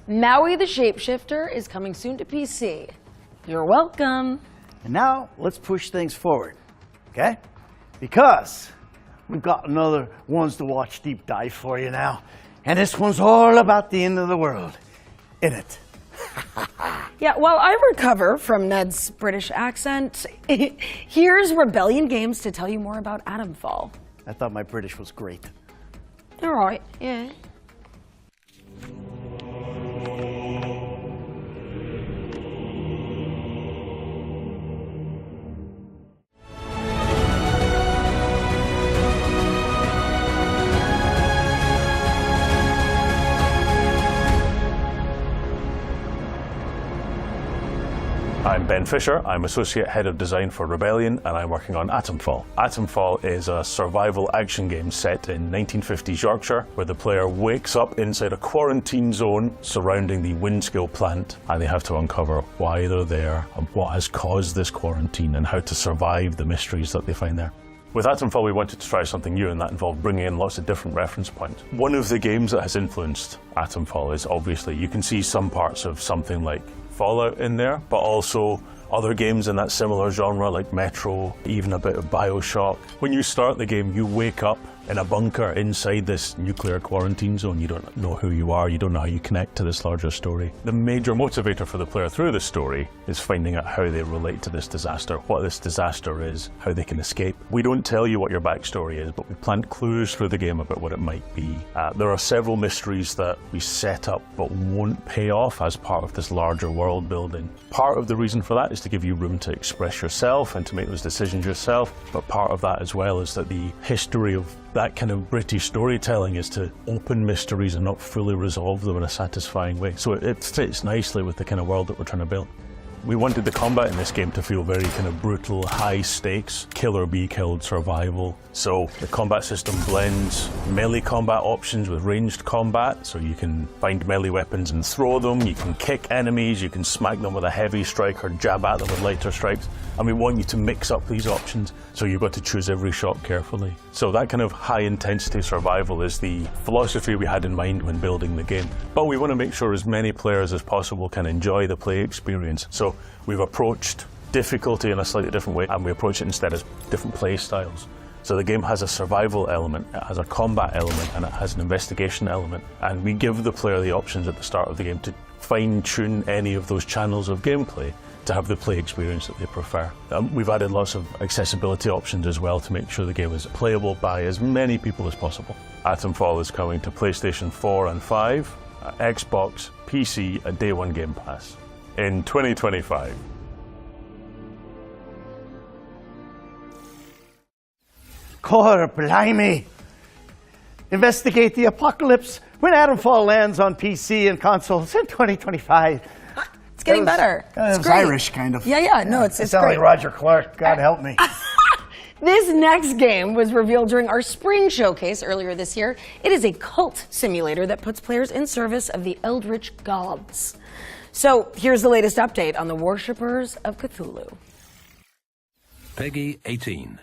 Maui the Shapeshifter is coming soon to PC. You're welcome. And now, let's push things forward, okay? Because we've got another Ones to Watch deep dive for you now. And this one's all about the end of the world, isn't it? Yeah, while I recover from Ned's British accent, here's Rebellion Games to tell you more about Atomfall. I thought my British was great. All right, yeah. Ben Fisher. I'm Associate Head of Design for Rebellion, and I'm working on Atomfall. Atomfall is a survival action game set in 1950s Yorkshire, where the player wakes up inside a quarantine zone surrounding the Winskill plant, and they have to uncover why they're there and what has caused this quarantine and how to survive the mysteries that they find there. With Atomfall, we wanted to try something new, and that involved bringing in lots of different reference points. One of the games that has influenced Atomfall is obviously, you can see some parts of something like Fallout in there, but also other games in that similar genre like Metro, even a bit of BioShock. When you start the game, you wake up in a bunker inside this nuclear quarantine zone. You don't know who you are, you don't know how you connect to this larger story. The major motivator for the player through the story is finding out how they relate to this disaster, what this disaster is, how they can escape. We don't tell you what your backstory is, but we plant clues through the game about what it might be. There are several mysteries that we set up but won't pay off as part of this larger world building. Part of the reason for that is to give you room to express yourself and to make those decisions yourself, but part of that as well is that the history of that kind of British storytelling is to open mysteries and not fully resolve them in a satisfying way. So it fits nicely with the kind of world that we're trying to build. We wanted the combat in this game to feel very kind of brutal, high stakes, kill or be killed survival. So the combat system blends melee combat options with ranged combat, so you can find melee weapons and throw them, you can kick enemies, you can smack them with a heavy strike or jab at them with lighter strikes. And we want you to mix up these options, so you've got to choose every shot carefully. So that kind of high intensity survival is the philosophy we had in mind when building the game. But we want to make sure as many players as possible can enjoy the play experience. So we've approached difficulty in a slightly different way, and we approach it instead as different play styles. So the game has a survival element, it has a combat element, and it has an investigation element. And we give the player the options at the start of the game to fine-tune any of those channels of gameplay to have the play experience that they prefer. We've added lots of accessibility options as well to make sure the game is playable by as many people as possible. Atomfall is coming to PlayStation 4 and 5, Xbox, PC, a Day 1 Game Pass in 2025. Core blimey! Investigate the apocalypse when Atomfall lands on PC and consoles in 2025. It's getting better. It's great. Irish, kind of. Yeah, no, it's sound great. like Roger Clark. God help me. This next game was revealed during our spring showcase earlier this year. It is a cult simulator that puts players in service of the eldritch gods. So here's the latest update on the Worshippers of Cthulhu. Peggy 18.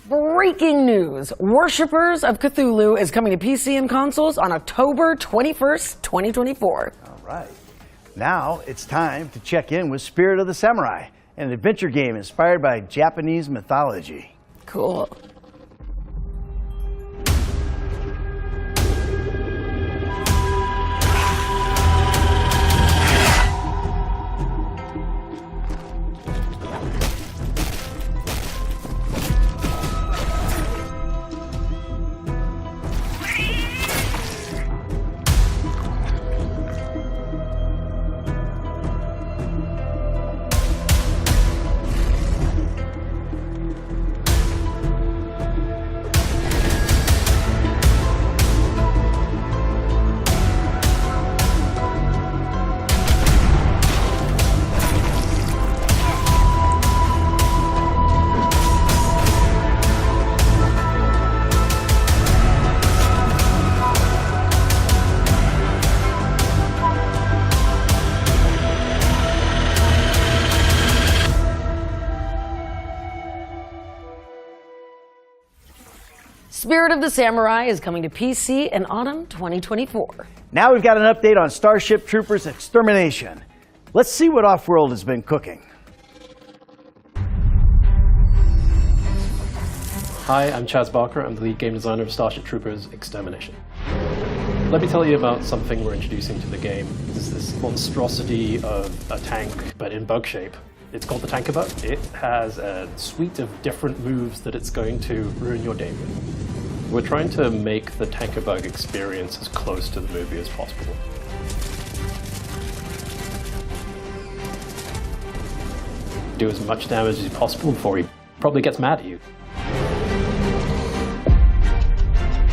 Breaking news! Worshippers of Cthulhu is coming to PC and consoles on October 21st, 2024. All right. Now it's time to check in with Spirit of the Samurai, an adventure game inspired by Japanese mythology. Cool. Spirit of the Samurai is coming to PC in autumn 2024. Now we've got an update on Starship Troopers Extermination. Let's see what Offworld has been cooking. Hi, I'm Chaz Barker. I'm the lead game designer of Starship Troopers Extermination. Let me tell you about something we're introducing to the game. It's this monstrosity of a tank, but in bug shape. It's called the Tanker Bug. It has a suite of different moves that it's going to ruin your day with. We're trying to make the Tanker Bug experience as close to the movie as possible. Do as much damage as possible before he probably gets mad at you.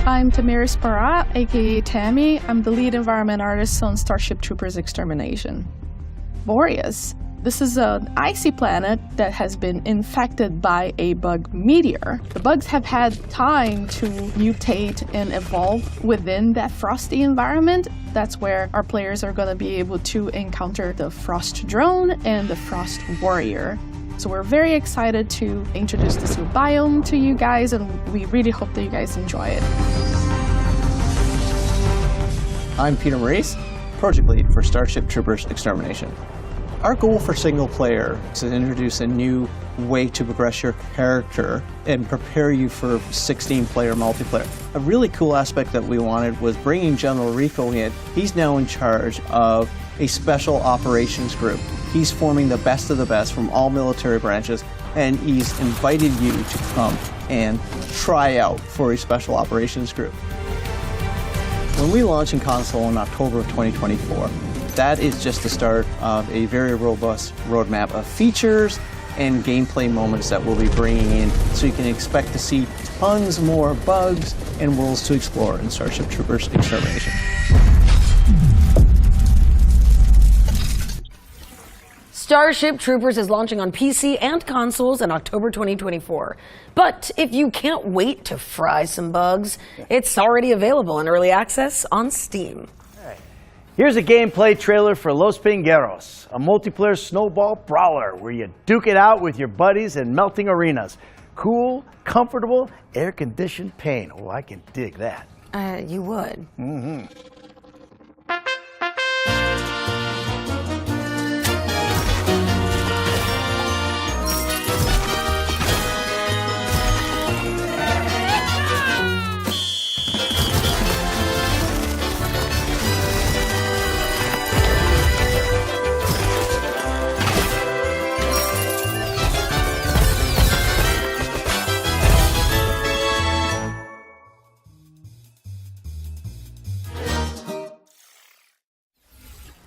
I'm Tamiris Parra, aka Tammy. I'm the lead environment artist on Starship Troopers Extermination. Boreas. This is an icy planet that has been infected by a bug meteor. The bugs have had time to mutate and evolve within that frosty environment. That's where our players are going to be able to encounter the Frost Drone and the Frost Warrior. So we're very excited to introduce this new biome to you guys, and we really hope that you guys enjoy it. I'm Peter Maurice, project lead for Starship Troopers Extermination. Our goal for single player is to introduce a new way to progress your character and prepare you for 16-player multiplayer. A really cool aspect that we wanted was bringing General Rico in. He's now in charge of a special operations group. He's forming the best of the best from all military branches, and he's invited you to come and try out for a special operations group. When we launch in console in October of 2024, that is just the start of a very robust roadmap of features and gameplay moments that we'll be bringing in, so you can expect to see tons more bugs and worlds to explore in Starship Troopers Extermination. Starship Troopers is launching on PC and consoles in October 2024. But if you can't wait to fry some bugs, it's already available in early access on Steam. Here's a gameplay trailer for Los Pingueros, a multiplayer snowball brawler where you duke it out with your buddies in melting arenas. Cool, comfortable, air-conditioned paint. Oh, I can dig that. You would. Mm-hmm.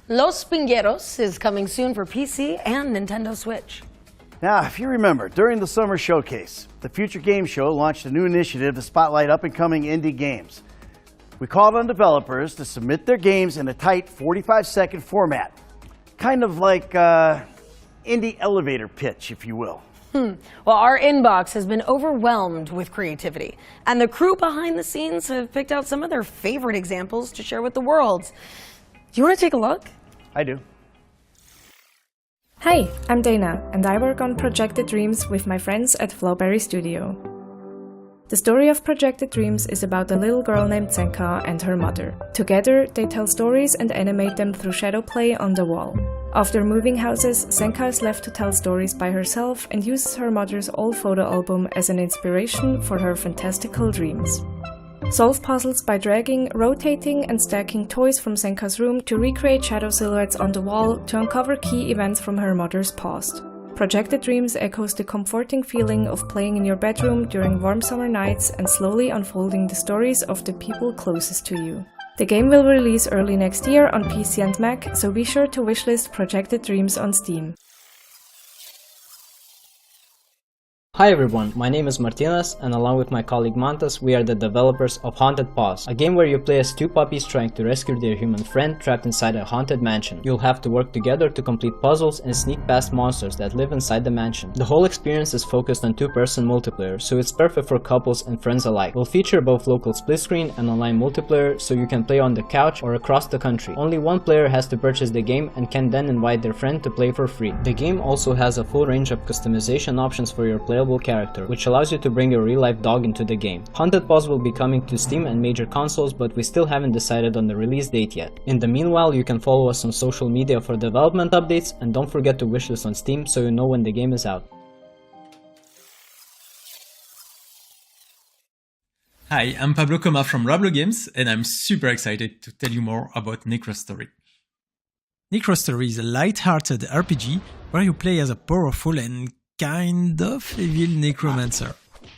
Los Pingueros is coming soon for PC and Nintendo Switch. Now, if you remember, during the summer showcase, the Future Games Show launched a new initiative to spotlight up-and-coming indie games. We called on developers to submit their games in a tight 45-second format, kind of like indie elevator pitch, if you will. Well, our inbox has been overwhelmed with creativity, and the crew behind the scenes have picked out some of their favorite examples to share with the world. Do you want to take a look? I do. Hi, I'm Dana, and I work on Projected Dreams with my friends at Flowberry Studio. The story of Projected Dreams is about a little girl named Senka and her mother. Together, they tell stories and animate them through shadow play on the wall. After moving houses, Senka is left to tell stories by herself and uses her mother's old photo album as an inspiration for her fantastical dreams. Solve puzzles by dragging, rotating, and stacking toys from Senka's room to recreate shadow silhouettes on the wall to uncover key events from her mother's past. Projected Dreams echoes the comforting feeling of playing in your bedroom during warm summer nights and slowly unfolding the stories of the people closest to you. The game will release early next year on PC and Mac, so be sure to wishlist Projected Dreams on Steam. Hi everyone, my name is Martinez, and along with my colleague Mantas, we are the developers of Haunted Paws, a game where you play as two puppies trying to rescue their human friend trapped inside a haunted mansion. You'll have to work together to complete puzzles and sneak past monsters that live inside the mansion. The whole experience is focused on two-person multiplayer, so it's perfect for couples and friends alike. We'll feature both local split screen and online multiplayer, so you can play on the couch or across the country. Only one player has to purchase the game and can then invite their friend to play for free. The game also has a full range of customization options for your playable playable character, which allows you to bring your real-life dog into the game. Haunted Paws will be coming to Steam and major consoles, but we still haven't decided on the release date yet. In the meanwhile, you can follow us on social media for development updates, and don't forget to wishlist on Steam so you know when the game is out. Hi, I'm Pablo Coma from Rablo Games, and I'm super excited to tell you more about Necrostory. Necrostory is a light-hearted RPG where you play as a powerful and kind of evil necromancer.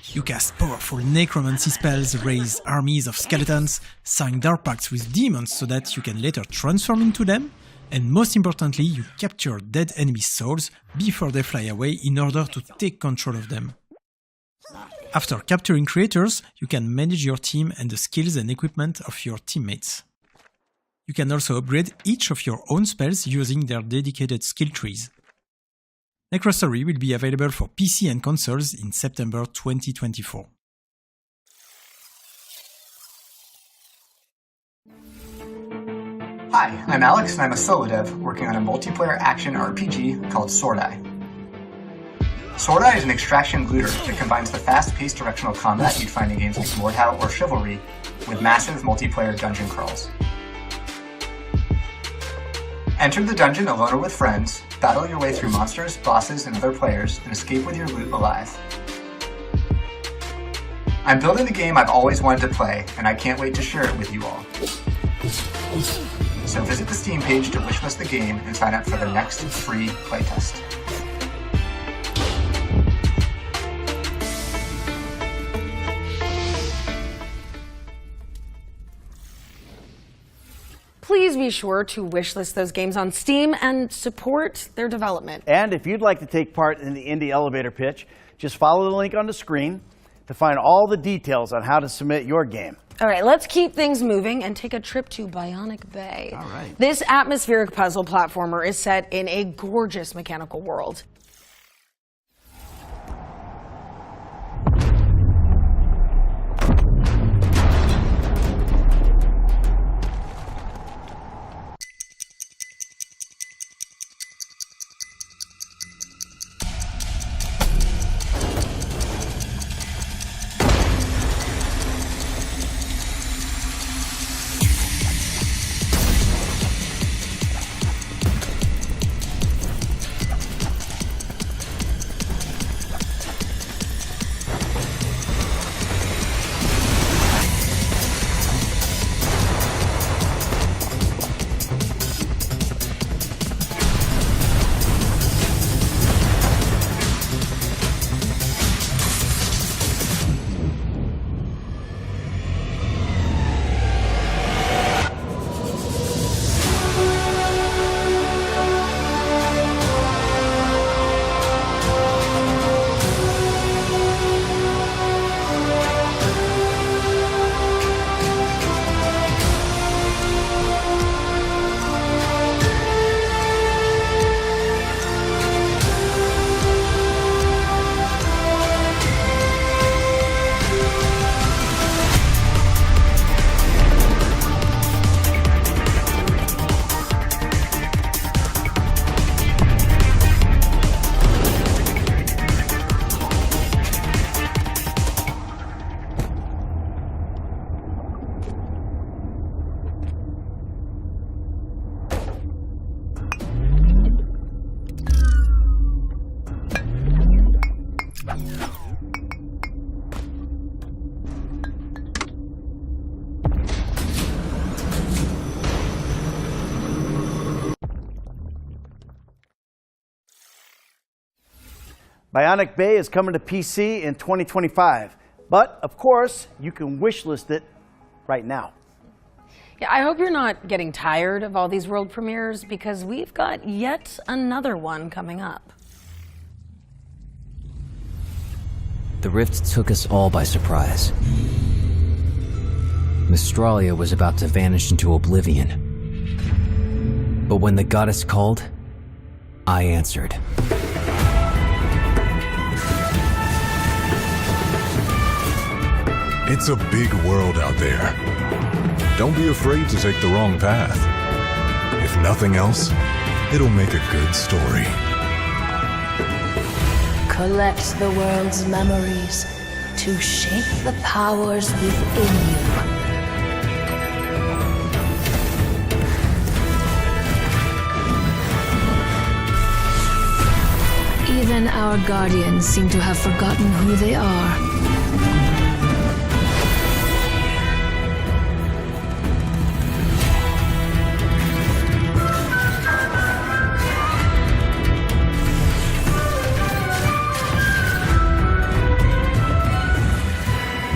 You cast powerful necromancy spells, raise armies of skeletons, sign dark pacts with demons so that you can later transform into them, and most importantly, you capture dead enemy souls before they fly away in order to take control of them. After capturing creatures, you can manage your team and the skills and equipment of your teammates. You can also upgrade each of your own spells using their dedicated skill trees. Necrostory will be available for PC and consoles in September 2024. Hi, I'm Alex and I'm a solo dev working on a multiplayer action RPG called Sword Eye. Sword Eye is an extraction looter that combines the fast-paced directional combat you'd find in games like Mordhau or Chivalry with massive multiplayer dungeon crawls. Enter the dungeon alone or with friends, battle your way through monsters, bosses, and other players, and escape with your loot alive. I'm building the game I've always wanted to play, and I can't wait to share it with you all. So visit the Steam page to wishlist the game and sign up for the next free playtest. Please be sure to wishlist those games on Steam and support their development. And if you'd like to take part in the Indie Elevator Pitch, just follow the link on the screen to find all the details on how to submit your game. All right, let's keep things moving and take a trip to Bionic Bay. All right. This atmospheric puzzle platformer is set in a gorgeous mechanical world. Bionic Bay is coming to PC in 2025, but of course, you can wishlist it right now. Yeah, I hope you're not getting tired of all these world premieres because we've got yet another one coming up. The rift took us all by surprise. Mistralia was about to vanish into oblivion. But when the goddess called, I answered. It's a big world out there. Don't be afraid to take the wrong path. If nothing else, it'll make a good story. collect the world's memories to shape the powers within you. Even our guardians seem to have forgotten who they are.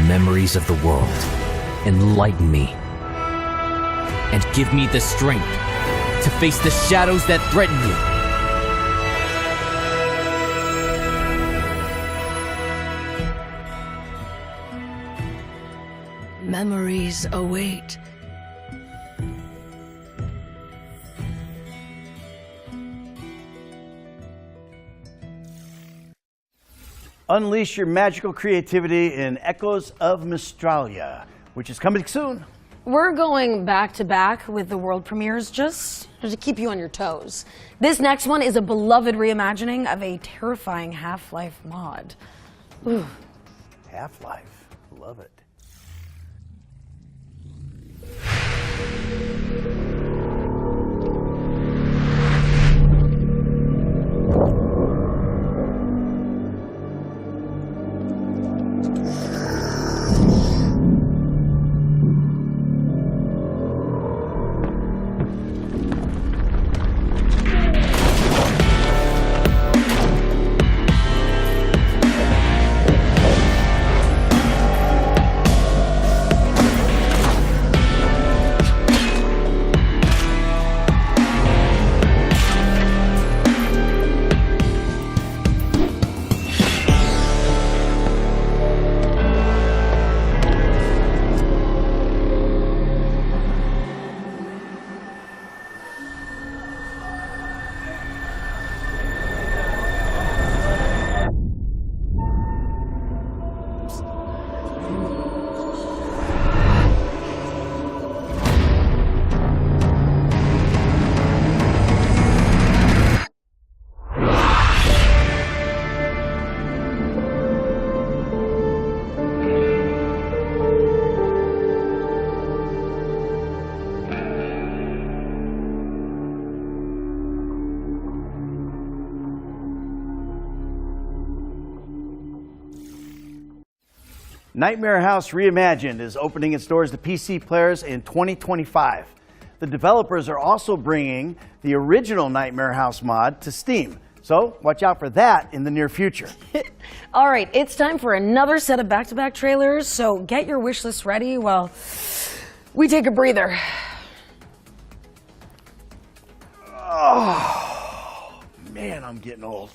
Memories of the world, enlighten me, and give me the strength to face the shadows that threaten me. Memories await. Unleash your magical creativity in Echoes of Mystralia, which is coming soon. We're going back to back with the world premieres just to keep you on your toes. This next one is a beloved reimagining of a terrifying Half-Life mod. Ooh. Half-Life, love it. Nightmare House Reimagined is opening its doors to PC players in 2025. The developers are also bringing the original Nightmare House mod to Steam, so watch out for that in the near future. All right, it's time for another set of back-to-back trailers, so get your wish list ready while we take a breather. Oh, man, I'm getting old.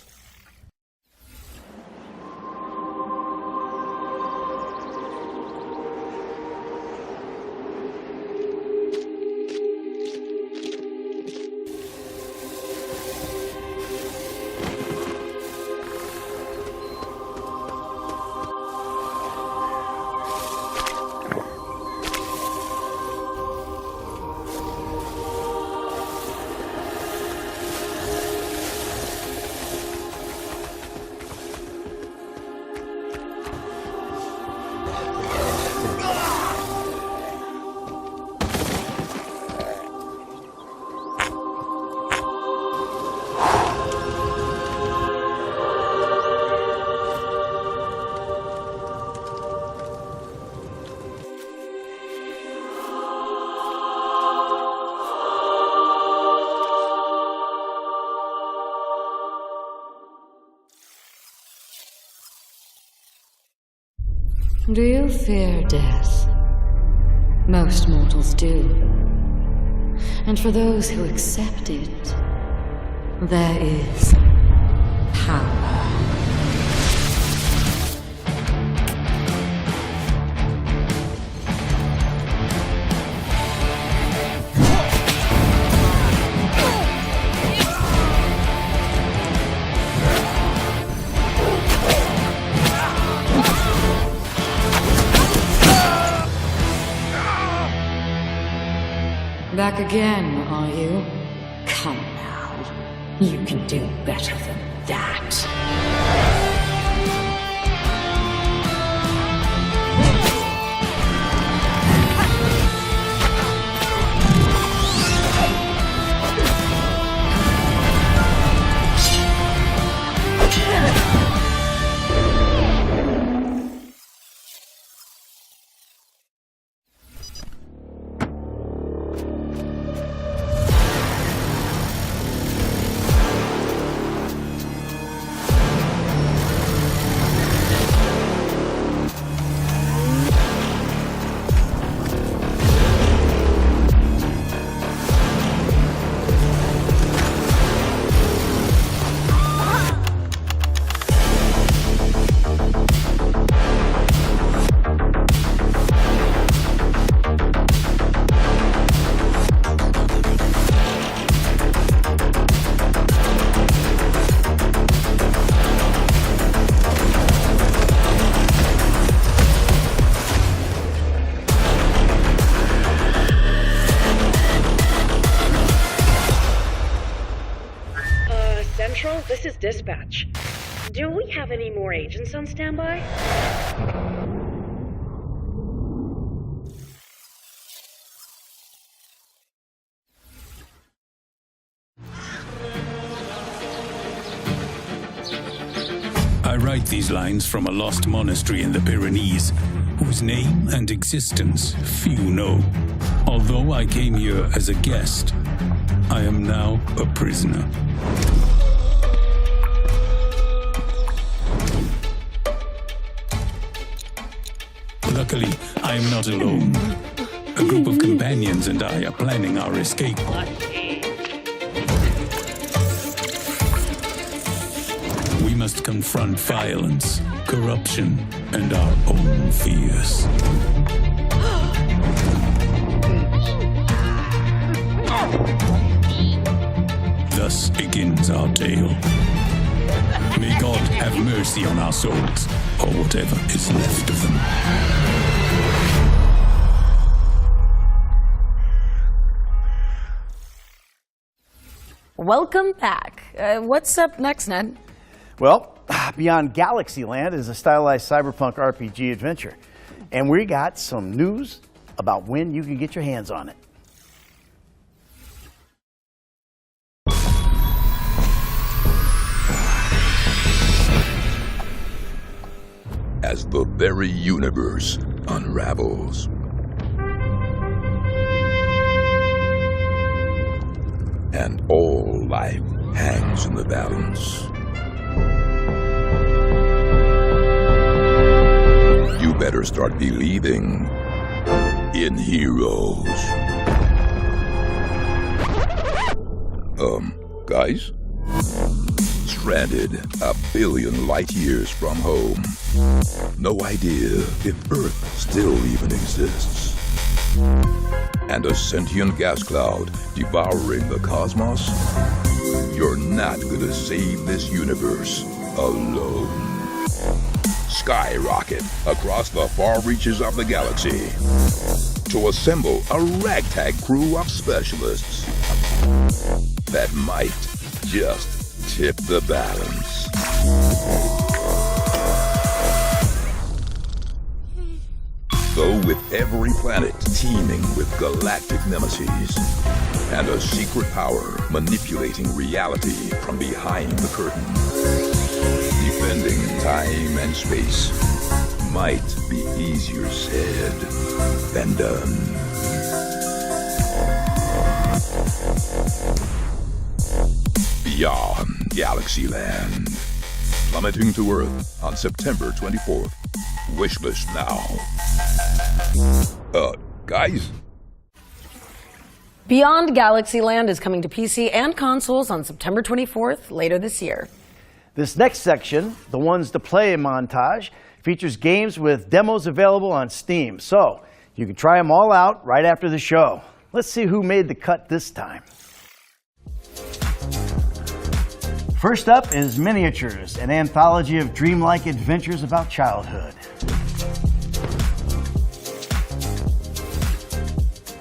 Do you fear death? Most mortals do. And for those who accept it, there is power. Back again, are you? Come now. You can do better than that. this is dispatch. Do we have any more agents on standby? I write these lines from a lost monastery in the Pyrenees, whose name and existence few know. Although I came here as a guest, I am now a prisoner. Luckily, I am not alone. A group of companions and I are planning our escape. We must confront violence, corruption, and our own fears. Thus begins our tale. May God have mercy on our souls, or whatever is left of them. Welcome back. What's up next, Ned? Well, Beyond Galaxyland is a stylized cyberpunk RPG adventure. And we got some news about when you can get your hands on it. As the very universe unravels, and all life hangs in the balance, you better start believing in heroes. Guys? Stranded a billion light years from home. No idea if Earth still even exists. And a sentient gas cloud devouring the cosmos? You're not gonna save this universe alone. Skyrocket across the far reaches of the galaxy to assemble a ragtag crew of specialists that might just tip the balance. So with every planet teeming with galactic nemesis and a secret power manipulating reality from behind the curtain, defending time and space might be easier said than done. Beyond Galaxyland. Plummeting to Earth on September 24th. Wishlist now. Guys? Beyond Galaxyland is coming to PC and consoles on September 24th, later this year. This next section, the ones to play montage, features games with demos available on Steam. So you can try them all out right after the show. Let's see who made the cut this time. First up is Miniatures, an anthology of dreamlike adventures about childhood.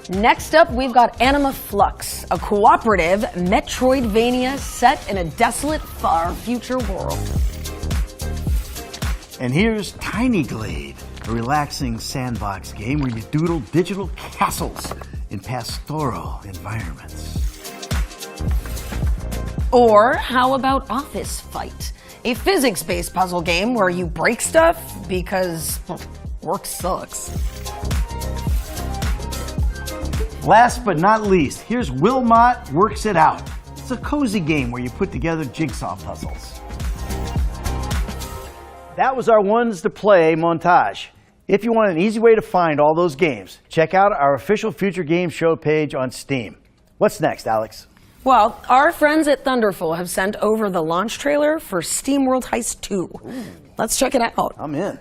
Next up, we've got Anima Flux, a cooperative Metroidvania set in a desolate, far future world. And here's Tiny Glade, a relaxing sandbox game where you doodle digital castles in pastoral environments. Or how about Office Fight, a physics-based puzzle game where you break stuff because work sucks. Last but not least, here's Wilmot Works It Out. It's a cozy game where you put together jigsaw puzzles. That was our ones to play montage. If you want an easy way to find all those games, check out our official Future Games Show page on Steam. What's next, Alex? Well, our friends at Thunderful have sent over the launch trailer for SteamWorld Heist 2. Ooh. Let's check it out. I'm in.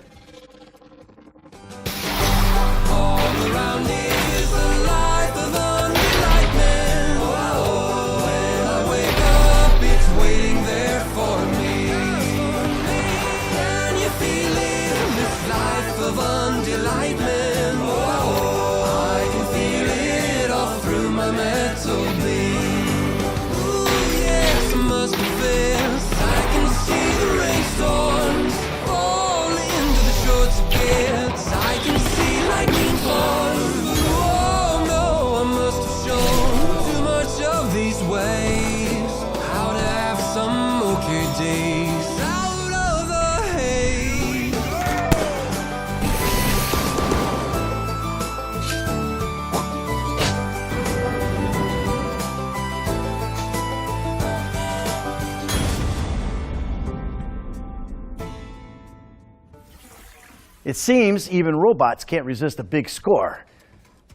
It seems even robots can't resist a big score.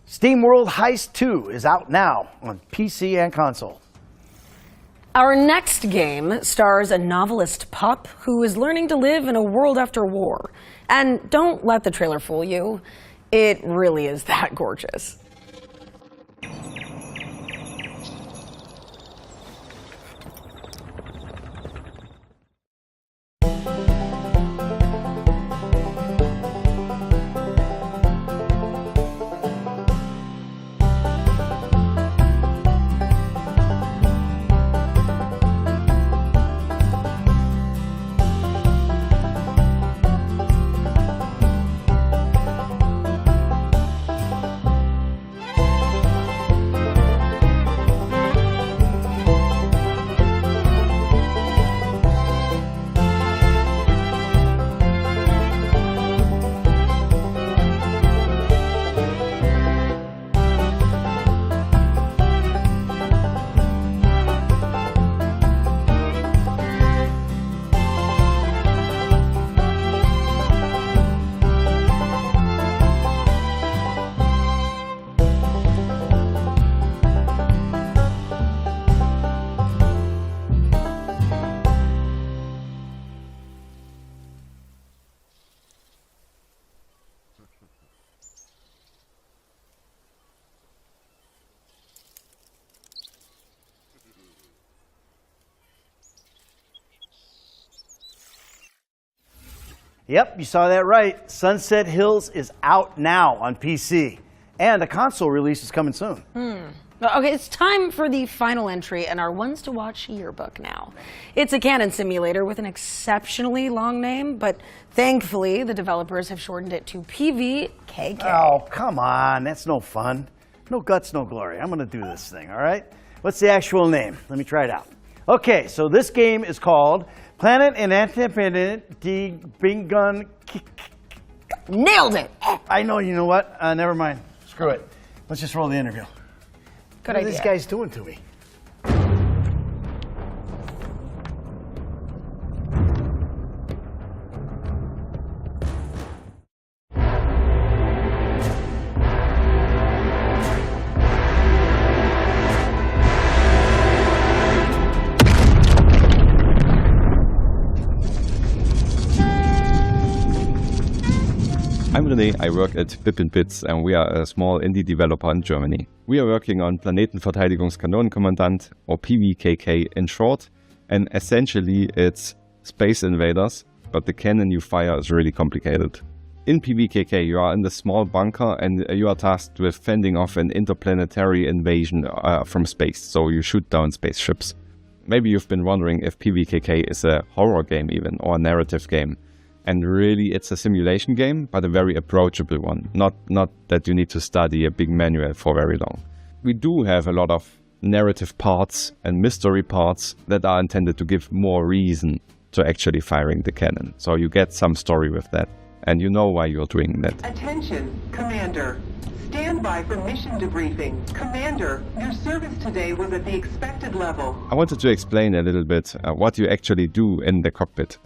SteamWorld Heist 2 is out now on PC and console. Our next game stars a novelist pup who is learning to live in a world after war. And don't let the trailer fool you. It really is that gorgeous. Yep, you saw that right. Sunset Hills is out now on PC. And a console release is coming soon. Okay, it's time for the final entry in our Ones to Watch yearbook now. It's a cannon simulator with an exceptionally long name, but thankfully the developers have shortened it to PVKK. Oh, come on. That's no fun. No guts, no glory. I'm going to do this thing, all right? What's the actual name? Let me try it out. Okay, so this game is called Planet and Independent Bingun. Nailed it! I know, you know what? Never mind. Screw it. Let's just roll the interview. Good What idea. are these guys doing to me? I'm René, I work at Pippin Bits and we are a small indie developer in Germany. We are working on Planetenverteidigungskanonenkommandant, or PVKK in short, and essentially it's Space Invaders, but the cannon you fire is really complicated. In PVKK you are in the small bunker and you are tasked with fending off an interplanetary invasion from space, so you shoot down spaceships. Maybe you've been wondering if PVKK is a horror game even, or a narrative game. And really, it's a simulation game, but a very approachable one. Not that you need to study a big manual for very long. We do have a lot of narrative parts and mystery parts that are intended to give more reason to actually firing the cannon. So you get some story with that, and you know why you're doing that. Attention, Commander. Stand by for mission debriefing. Commander, your service today was at the expected level. I wanted to explain a little bit what you actually do in the cockpit.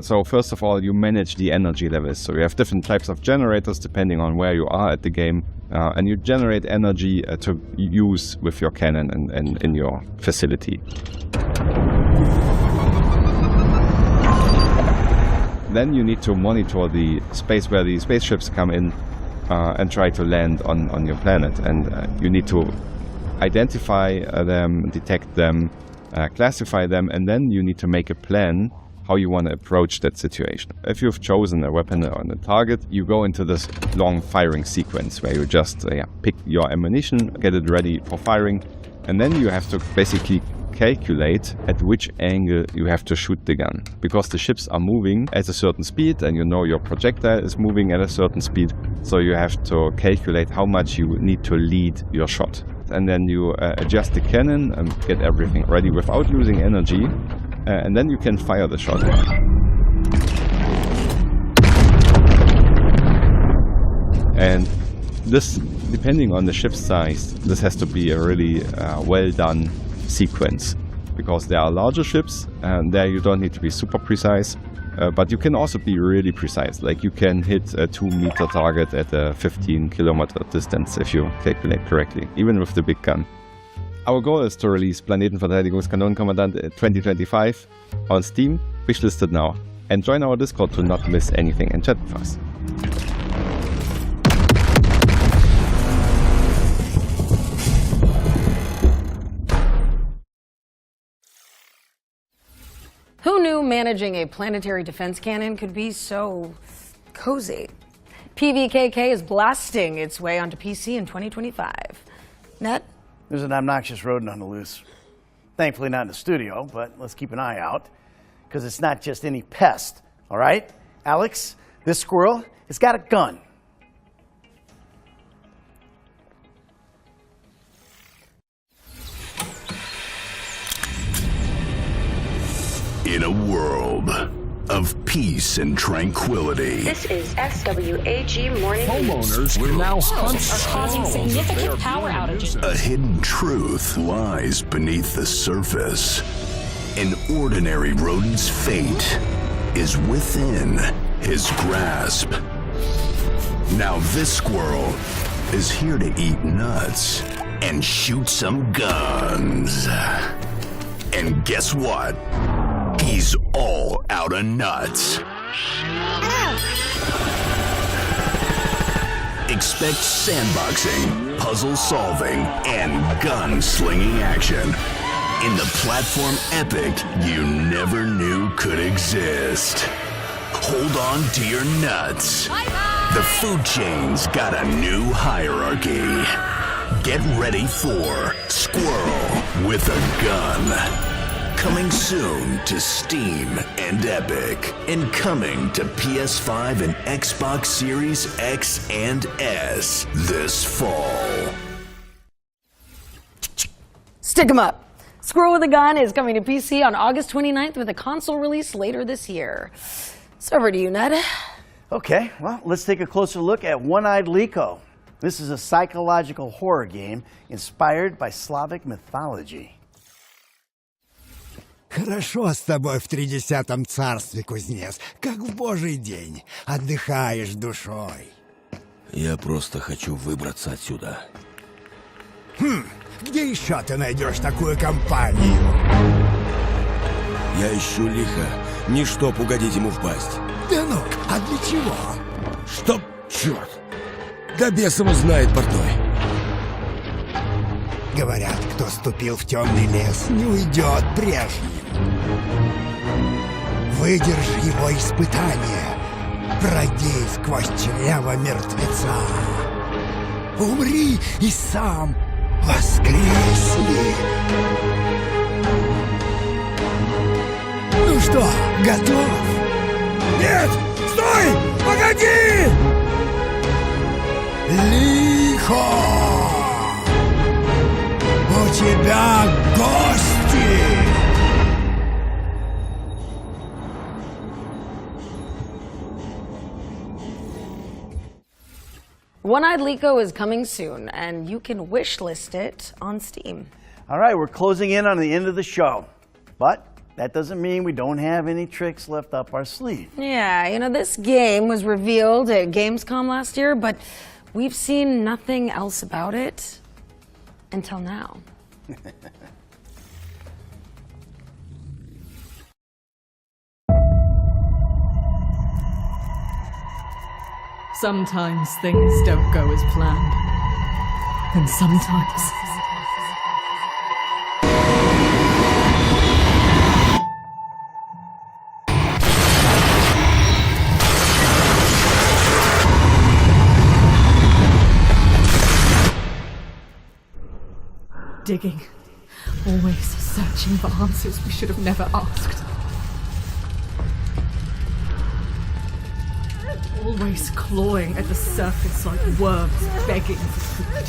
So first of all, you manage the energy levels. So you have different types of generators depending on where you are at the game. And you generate energy to use with your cannon and in your facility. Then you need to monitor the space where the spaceships come in and try to land on your planet. And you need to identify them, detect them, classify them, and then you need to make a plan how you want to approach that situation. If you've chosen a weapon on a target, you go into this long firing sequence where you just pick your ammunition, get it ready for firing, and then you have to basically calculate at which angle you have to shoot the gun. Because the ships are moving at a certain speed and you know your projectile is moving at a certain speed, so you have to calculate how much you need to lead your shot. And then you adjust the cannon and get everything ready without using energy. And then you can fire the shot. And this, depending on the ship's size, this has to be a really well done sequence. Because there are larger ships, and there you don't need to be super precise. but you can also be really precise. Like you can hit a 2-meter target at a 15-kilometer distance if you calculate correctly, even with the big gun. Our goal is to release Planetenverteidigungskanonenkommandant 2025 on Steam, wishlisted now, and join our Discord to not miss anything and chat with us. Who knew managing a planetary defense cannon could be so cozy? PVKK is blasting its way onto PC in 2025. Ned? There's an obnoxious rodent on the loose. Thankfully not in the studio, but let's keep an eye out, because it's not just any pest, all right? Alex, this squirrel, it's got a gun. In a world of peace and tranquility, This is SWAG Morning homeowners will now hunt are causing significant power outages. A hidden truth lies beneath the surface. An ordinary rodent's fate is within his grasp. Now this squirrel is here to eat nuts and shoot some guns. And guess what? He's all out of nuts. Expect sandboxing, puzzle solving, and gun-slinging action in the platform epic you never knew could exist. Hold on to your nuts. The food chain's got a new hierarchy. Get ready for Squirrel with a Gun. Coming soon to Steam and Epic, and coming to PS5 and Xbox Series X and S this fall. Stick 'em up. Squirrel with a Gun is coming to PC on August 29th with a console release later this year. So over to you, Ned. Okay, well, let's take a closer look at One-Eyed Liko. This is a psychological horror game inspired by Slavic mythology. Хорошо с тобой в 30-м царстве, кузнец, как в божий день. Отдыхаешь душой. Я просто хочу выбраться отсюда. Где еще ты найдешь такую компанию? Я ищу лихо, не чтоб угодить ему в пасть. Да ну, а для чего? Чтоб, черт, да бес его знает, портной. Говорят, кто ступил в темный лес, не уйдет прежним. Выдержи его испытание, пройди сквозь чрево мертвеца. Умри и сам воскресни. Ну что, готов? Нет! Стой! Погоди! Лихо! У тебя гости! One-Eyed Liko is coming soon, and you can wishlist it on Steam. All right, we're closing in on the end of the show, but that doesn't mean we don't have any tricks left up our sleeve. Yeah, you know, this game was revealed at Gamescom last year, but we've seen nothing else about it until now. Sometimes things don't go as planned. And sometimes... Digging. Always searching for answers we should have never asked. Always clawing at the surface like worms begging for food.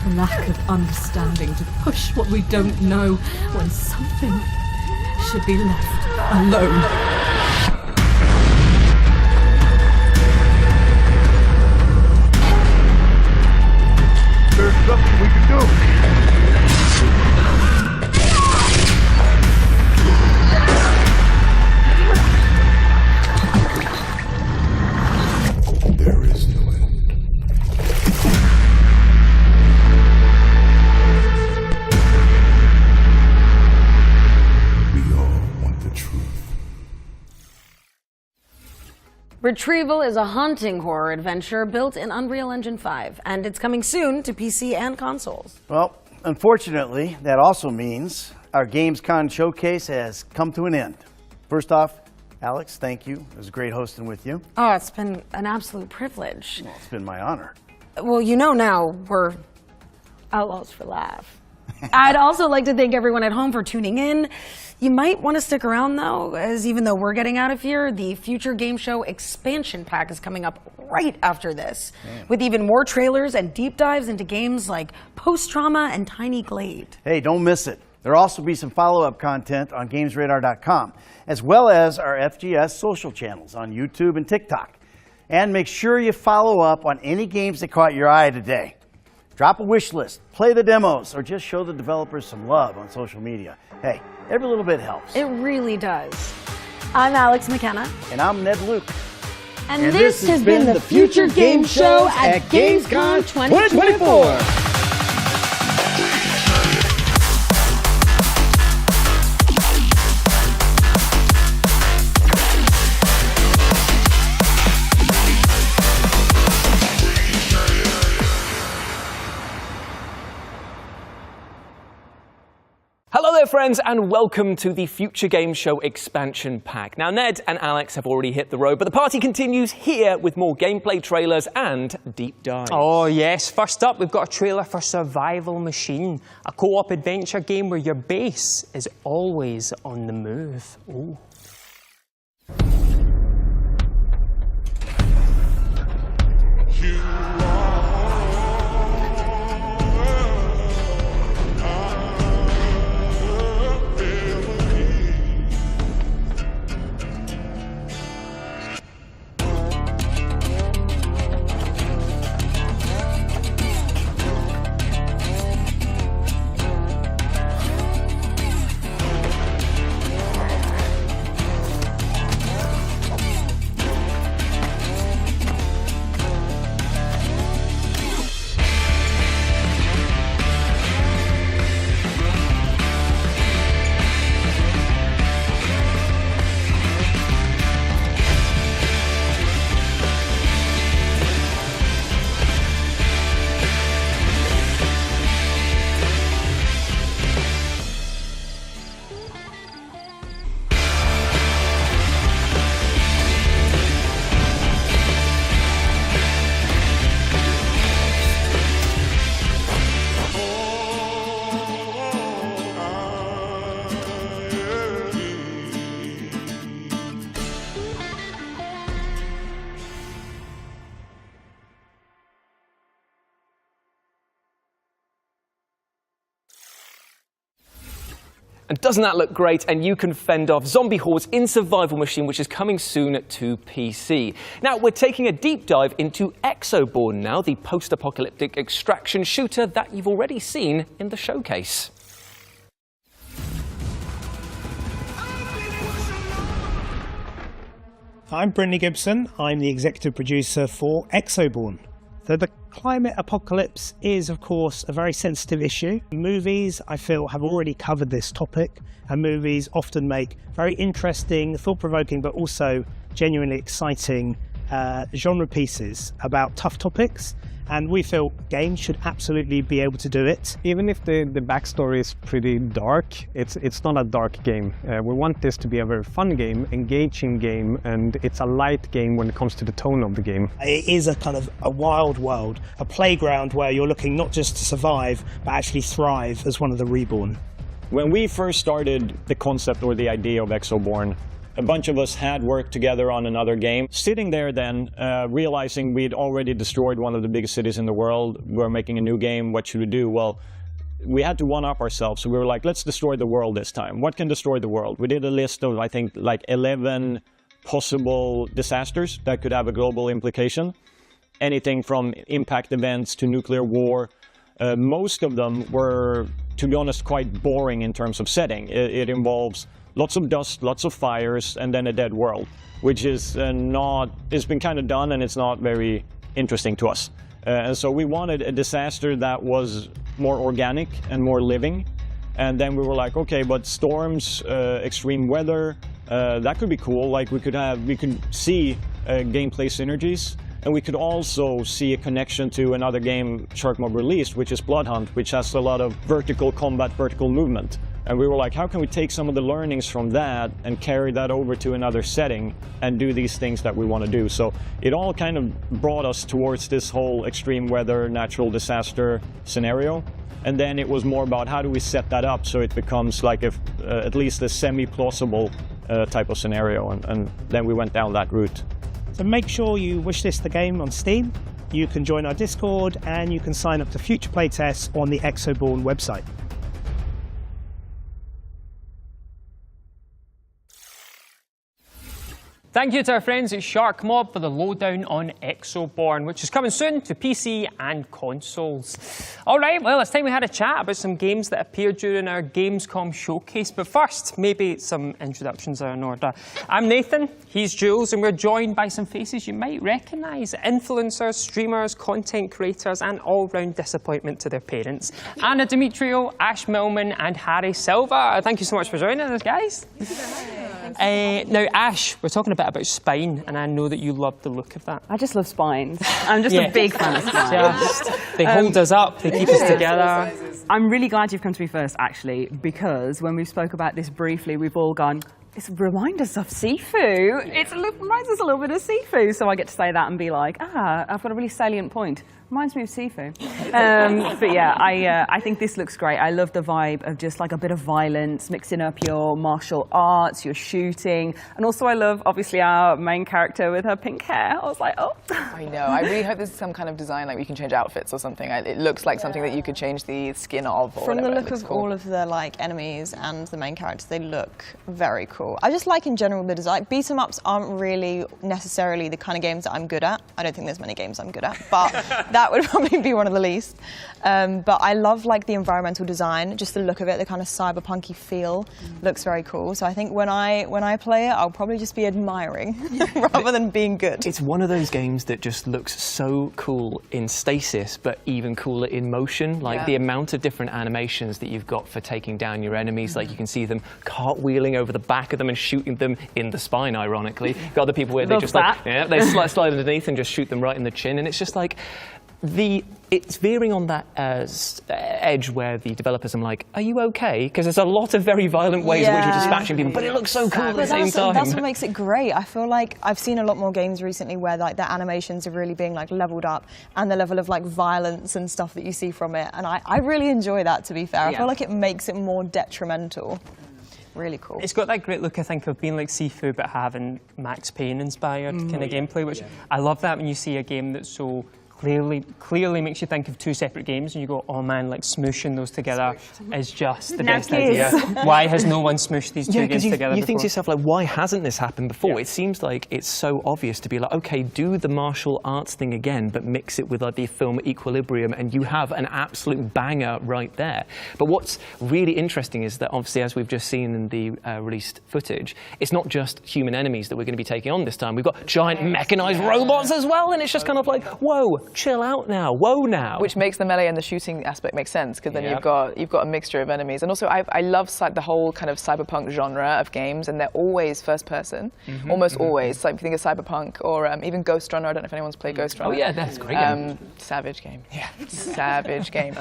The lack of understanding to push what we don't know when something should be left alone. There's nothing we can do. Retrieval is a haunting horror adventure built in Unreal Engine 5, and it's coming soon to PC and consoles. Well, unfortunately, that also means our Gamescom showcase has come to an end. First off, Alex, thank you. It was great hosting with you. Oh, it's been an absolute privilege. Well, it's been my honor. Well, you know now we're outlaws for life. I'd also like to thank everyone at home for tuning in. You might want to stick around, though, as even though we're getting out of here, the Future Game Show expansion pack is coming up right after this, with even more trailers and deep dives into games like Post-Trauma and Tiny Glade. Hey, don't miss it. There'll also be some follow-up content on GamesRadar.com, as well as our FGS social channels on YouTube and TikTok. And make sure you follow up on any games that caught your eye today. Drop a wish list, play the demos, or just show the developers some love on social media. Hey, every little bit helps. It really does. I'm Alex McKenna. And I'm Ned Luke. And this has been the Future Game Show at Gamescom 2024. Hello there friends and welcome to the Future Game Show expansion pack. Now Ned and Alex have already hit the road, but the party continues here with more gameplay trailers and deep dives. Oh yes, first up we've got a trailer for Survival Machine, a co-op adventure game where your base is always on the move. Ooh. And doesn't that look great? And you can fend off zombie hordes in Survival Machine, which is coming soon to PC. Now, we're taking a deep dive into Exoborn now, the post-apocalyptic extraction shooter that you've already seen in the showcase. I'm Brindley Gibson. I'm the executive producer for Exoborn. So the climate apocalypse is, of course, a very sensitive issue. Movies, I feel, have already covered this topic, and movies often make very interesting, thought-provoking, but also genuinely exciting genre pieces about tough topics. And we feel games should absolutely be able to do it. Even if the backstory is pretty dark, it's not a dark game. We want this to be a very fun game, engaging game, and it's a light game when it comes to the tone of the game. It is a kind of a wild world, a playground where you're looking not just to survive, but actually thrive as one of the reborn. When we first started the concept or the idea of Exoborn, a bunch of us had worked together on another game. Sitting there then, realizing we'd already destroyed one of the biggest cities in the world, we're making a new game, what should we do? Well, we had to one-up ourselves, so we were like, let's destroy the world this time. What can destroy the world? We did a list of, I think, like 11 possible disasters that could have a global implication. Anything from impact events to nuclear war. Most of them were, to be honest, quite boring in terms of setting. It involves lots of dust, lots of fires, and then a dead world, which is it's been kind of done and it's not very interesting to us. And so we wanted a disaster that was more organic and more living. And then we were like, okay, but storms, extreme weather, that could be cool. Like we could see gameplay synergies. And we could also see a connection to another game Sharkmob released, which is Bloodhunt, which has a lot of vertical combat, vertical movement. And we were like, how can we take some of the learnings from that and carry that over to another setting and do these things that we want to do? So it all kind of brought us towards this whole extreme weather, natural disaster scenario. And then it was more about how do we set that up so it becomes like at least a semi-plausible type of scenario. And then we went down that route. So make sure you wishlist the game on Steam. You can join our Discord and you can sign up to future playtests on the Exoborn website. Thank you to our friends at Sharkmob for the lowdown on Exoborn, which is coming soon to PC and consoles. All right, well, it's time we had a chat about some games that appeared during our Gamescom showcase. But first, maybe some introductions are in order. I'm Nathan, he's Jules, and we're joined by some faces you might recognise. Influencers, streamers, content creators, and all-round disappointment to their parents. Anna Demetrio, Ash Millman, and Harry Silva. Thank you so much for joining us, guys. Now, Ash, we're talking about spine, and I know that you love the look of that. I just love spines. I'm just a big fan of spines. They hold us up, they keep us together. I'm really glad you've come to me first, actually, because when we spoke about this briefly, we've all gone, it reminds us of Sifu. It reminds us a little bit of Sifu. So I get to say that and be like, I've got a really salient point. Reminds me of Sifu. But yeah, I think this looks great. I love the vibe of just like a bit of violence, mixing up your martial arts, your shooting. And also I love, obviously, our main character with her pink hair. I was like, oh. I know. I really hope there's some kind of design, like we can change outfits or something. It looks like something that you could change the skin of. Or From whatever. the look of all of the enemies and the main characters, they look very cool. I just like in general the design. Beat 'em ups aren't really necessarily the kind of games that I'm good at. I don't think there's many games I'm good at, but that would probably be one of the least. But I love the environmental design, just the look of it, the kind of cyberpunky feel looks very cool. So I think when I play it, I'll probably just be admiring rather than being good. It's one of those games that just looks so cool in stasis, but even cooler in motion. Like the amount of different animations that you've got for taking down your enemies. Like you can see them cartwheeling over the back of them and shooting them in the spine, ironically. You've got other people where they just they slide underneath and just shoot them right in the chin, and it's just like it's veering on that edge where the developers are like, are you okay? Because there's a lot of very violent ways in which you're dispatching people, but it looks so cool at the same time. That's what makes it great. I feel like I've seen a lot more games recently where the animations are really being leveled up, and the level of violence and stuff that you see from it. And I really enjoy that, to be fair. I feel like it makes it more detrimental. Really cool. It's got that great look, I think, of being like Sifu but having Max Payne inspired kind of gameplay, which I love that when you see a game that's so clearly makes you think of two separate games and you go, oh man, smooshing those together is just the best idea. Why has no one smooshed these two games together you think to yourself, why hasn't this happened before? It seems like it's so obvious to be like, okay, do the martial arts thing again, but mix it with the film Equilibrium, and you have an absolute banger right there. But what's really interesting is that, obviously, as we've just seen in the released footage, it's not just human enemies that we're going to be taking on this time. We've got giant mechanized robots as well, and it's just kind of like, whoa, chill out now, whoa now. Which makes the melee and the shooting aspect make sense, because then you've got a mixture of enemies. And also I love the whole kind of cyberpunk genre of games, and they're always first person, almost always. Like if you think of Cyberpunk or even Ghost Runner, I don't know if anyone's played Ghost Runner. Oh yeah, that's a great game. Savage game. Yeah, savage game.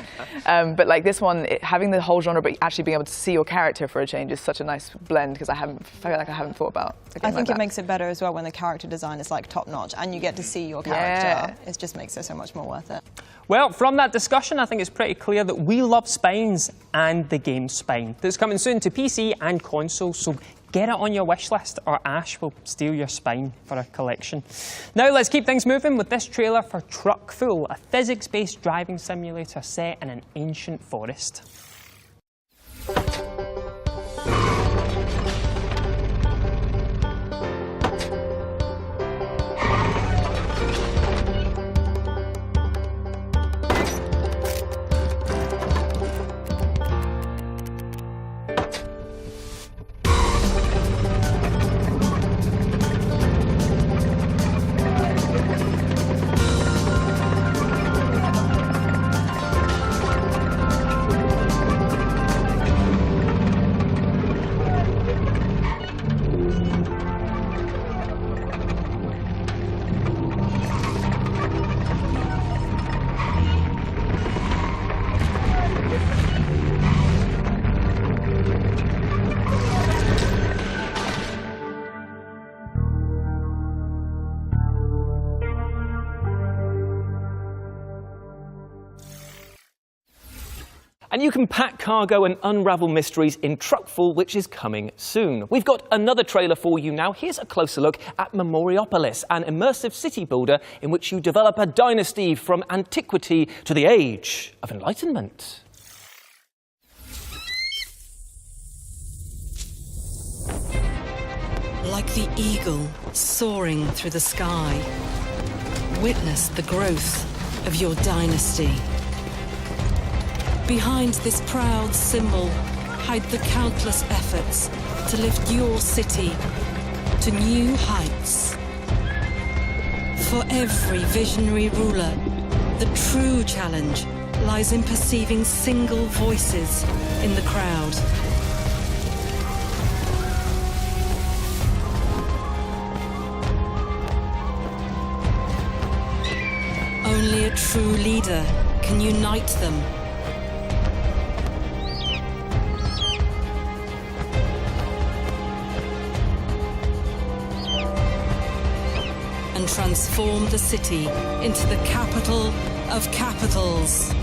But this one, having the whole genre but actually being able to see your character for a change is such a nice blend, because I feel like I haven't thought about a game I think it makes it better as well when the character design is top notch and you get to see your character. It just makes it so much more worth it. Well, from that discussion, I think it's pretty clear that we love spines and the game Spine. That's coming soon to PC and console, so get it on your wish list or Ash will steal your spine for a collection. Now let's keep things moving with this trailer for Truckful, a physics-based driving simulator set in an ancient forest. And you can pack cargo and unravel mysteries in Truckful, which is coming soon. We've got another trailer for you now. Here's a closer look at Memoriopolis, an immersive city builder in which you develop a dynasty from antiquity to the Age of Enlightenment. Like the eagle soaring through the sky, witness the growth of your dynasty. Behind this proud symbol hide the countless efforts to lift your city to new heights. For every visionary ruler, the true challenge lies in perceiving single voices in the crowd. Only a true leader can unite them. And transform the city into the capital of capitals.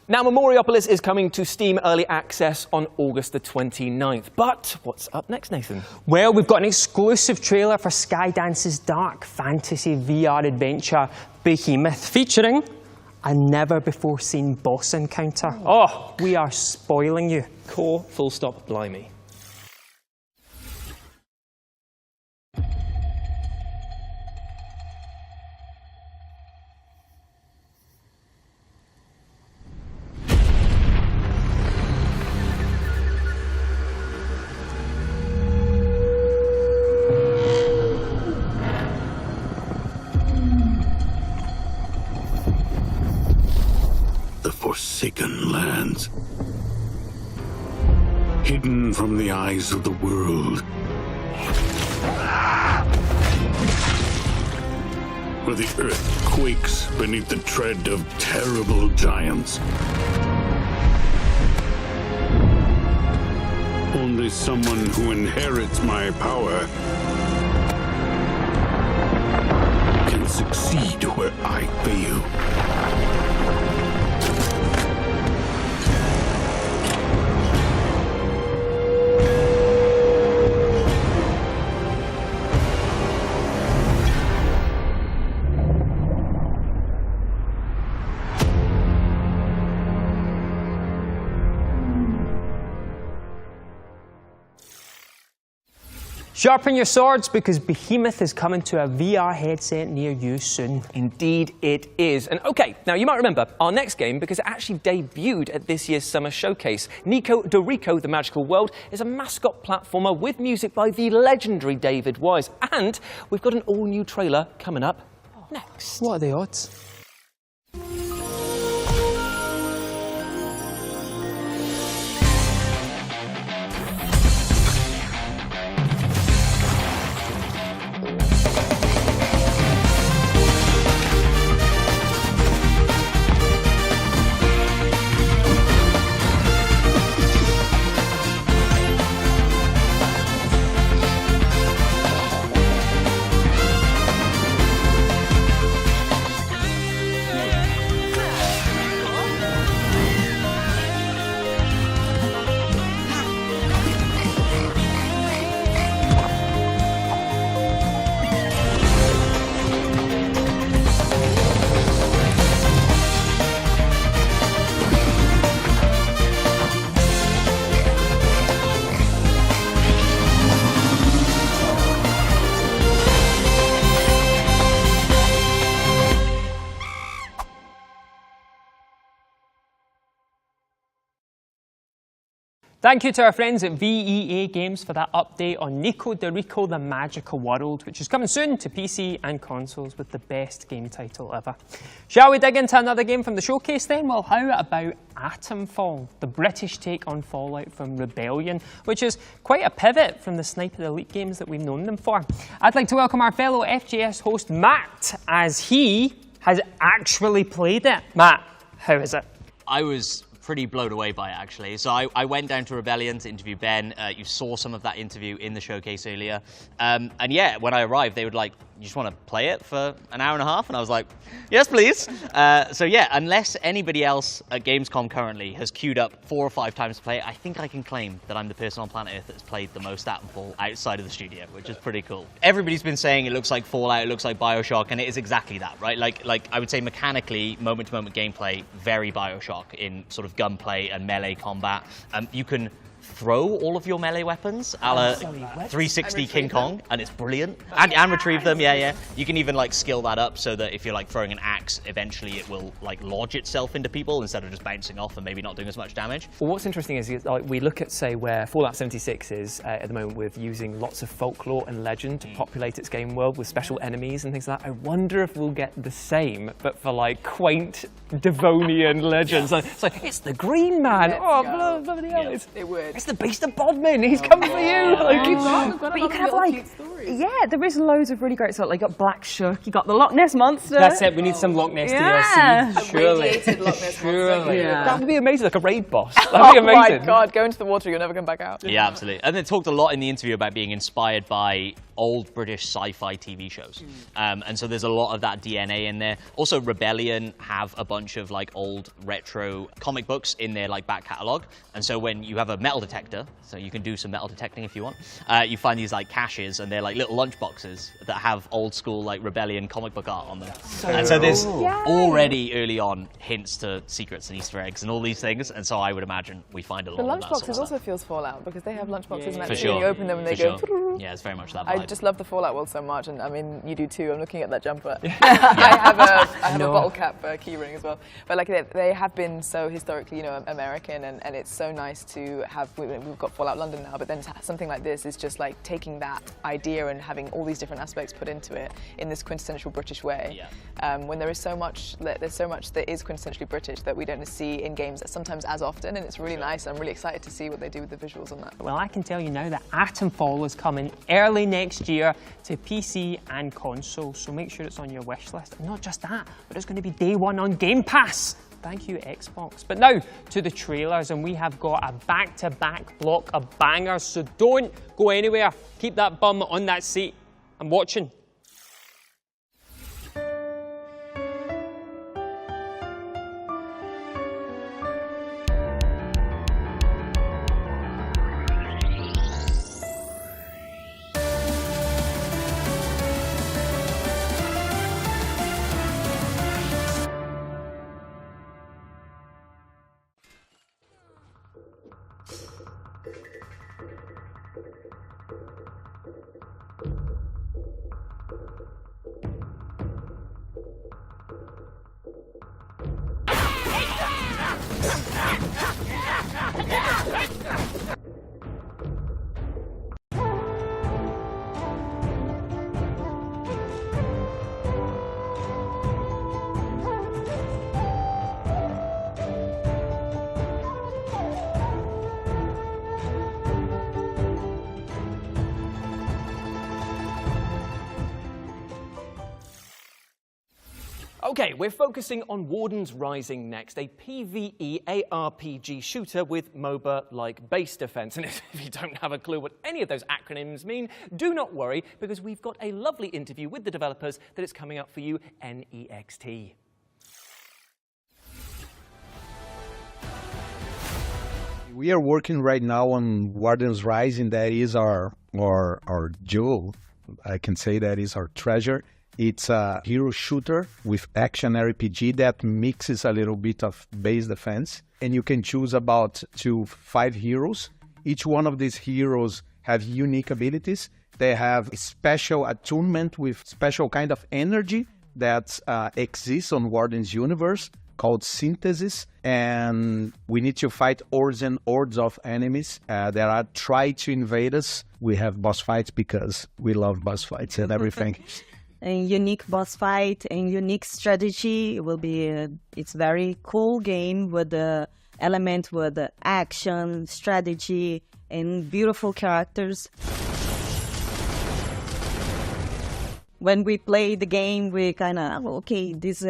Now, Memoriopolis is coming to Steam Early Access on August the 29th. But what's up next, Nathan? Well, we've got an exclusive trailer for Skydance's dark fantasy VR adventure, Behemoth, featuring a never-before-seen boss encounter. Oh, we are spoiling you. Core, full stop, blimey. Forsaken lands, hidden from the eyes of the world, where the earth quakes beneath the tread of terrible giants. Only someone who inherits my power can succeed where I fail. Sharpen your swords because Behemoth is coming to a VR headset near you soon. Indeed it is. And okay, now you might remember our next game because it actually debuted at this year's Summer Showcase. Nico Dorico, The Magical World is a mascot platformer with music by the legendary David Wise. And we've got an all-new trailer coming up next. What are the odds? Thank you to our friends at VEA Games for that update on Nico de Rico the Magical World, which is coming soon to PC and consoles with the best game title ever. Shall we dig into another game from the showcase then? Well, how about Atomfall, the British take on Fallout from Rebellion, which is quite a pivot from the Sniper Elite games that we've known them for. I'd like to welcome our fellow FGS host Matt, as he has actually played it. Matt, how is it? I was pretty blown away by it, actually. So I went down to Rebellion to interview Ben. You saw some of that interview in the showcase earlier. And yeah, when I arrived, they were like, you just want to play it for an hour and a half? And I was like, yes, please. So yeah, unless anybody else at Gamescom currently has queued up 4 or 5 times to play it, I think I can claim that I'm the person on planet Earth that's played the most Atomfall outside of the studio, which is pretty cool. Everybody's been saying it looks like Fallout, it looks like Bioshock, and it is exactly that, right? Like I would say mechanically, moment-to-moment gameplay, very Bioshock in sort of gunplay and melee combat. You can throw all of your melee weapons a la 360 King Kong, and it's brilliant. And retrieve them, yeah. You can even like skill that up so that if you're like throwing an axe, eventually it will like lodge itself into people instead of just bouncing off and maybe not doing as much damage. Well, what's interesting is like, we look at, say, where Fallout 76 is at the moment with using lots of folklore and legend to populate its game world with special enemies and things like that. I wonder if we'll get the same, but for like quaint Devonian legends. It's like, it's the Green Man. It would. It's the Beast of Bodmin. He's coming for you. But you can have like, there is loads of really great stuff. Like you got Black Shuck, you got the Loch Ness Monster. That's it. We need some Loch Ness DLC. Surely. That would be amazing, like a raid boss. That'd be amazing. Oh my god, go into the water, you'll never come back out. Yeah, absolutely. And they talked a lot in the interview about being inspired by old British sci-fi TV shows. And so there's a lot of that DNA in there. Also, Rebellion have a bunch of like old retro comic books in their like back catalogue. And so when you have a metal detector, so you can do some metal detecting if you want, you find these like caches, and they're like little lunch boxes that have old school like Rebellion comic book art on them. And so there's already early on hints to secrets and Easter eggs and all these things. And so I would imagine we find a lot the of that. The lunchboxes also feels Fallout because they have lunchboxes and actually you open them and they go. Yeah, it's very much that vibe. I just love the Fallout world so much, and I mean you do too. I'm looking at that jumper. I have a bottle cap keyring as well. But like they have been so historically, American, and it's so nice to have. We've got Fallout London now, but then something like this is just like taking that idea and having all these different aspects put into it in this quintessential British way. When there is so much that is quintessentially British that we don't see in games sometimes as often, and it's really nice. I'm really excited to see what they do with the visuals on that. Well, I can tell you now that Atomfall is coming early next year to PC and console, so make sure it's on your wish list. And not just that, but it's going to be day one on Game Pass. Thank you, Xbox. But now to the trailers, and we have got a back-to-back block of bangers, so don't go anywhere. Keep that bum on that seat. I'm watching. Okay, we're focusing on Warden's Rising next, a PvE ARPG shooter with MOBA-like base defense. And if you don't have a clue what any of those acronyms mean, do not worry, because we've got a lovely interview with the developers that is coming up for you, NEXT. We are working right now on Warden's Rising. That is our jewel. I can say that is our treasure. It's a hero shooter with action RPG that mixes a little bit of base defense. And you can choose about 2 to 5 heroes. Each one of these heroes have unique abilities. They have special attunement with special kind of energy that exists on Warden's universe. called Synthesis, and we need to fight hordes and hordes of enemies that are trying to invade us. We have boss fights because we love boss fights and everything. A unique boss fight and unique strategy. It will be it's very cool game with the element with the action, strategy, and beautiful characters. When we play the game, we kind of okay. This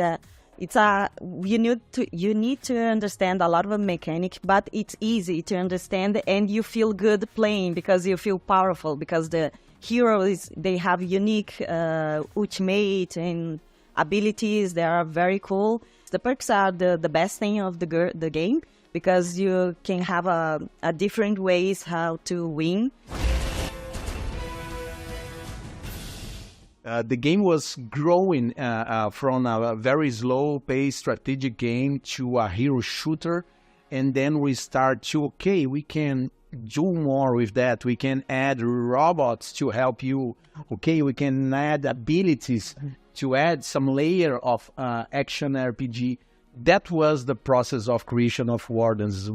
you need to understand a lot of mechanic, but it's easy to understand, and you feel good playing because you feel powerful because the heroes they have unique ultimate and abilities. They are very cool. The perks are the best thing of the game because you can have a different ways how to win. The game was growing from a very slow-paced strategic game to a hero shooter, and then we start to, okay, we can do more with that. We can add robots to help you. Okay, we can add abilities to add some layer of action RPG. That was the process of creation of Wardens.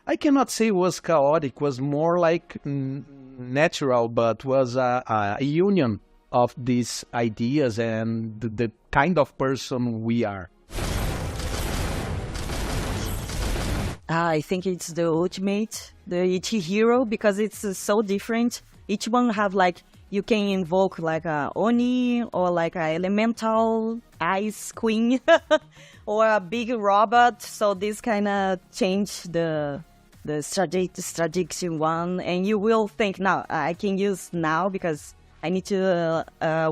I cannot say it was chaotic, was more like natural, but was a union of these ideas and the kind of person we are. I think it's the ultimate, each hero, because it's so different. Each one have like, you can invoke like a Oni or like a elemental ice queen or a big robot. So this kind of change the strategic one, and you will think, now I can use now because I need to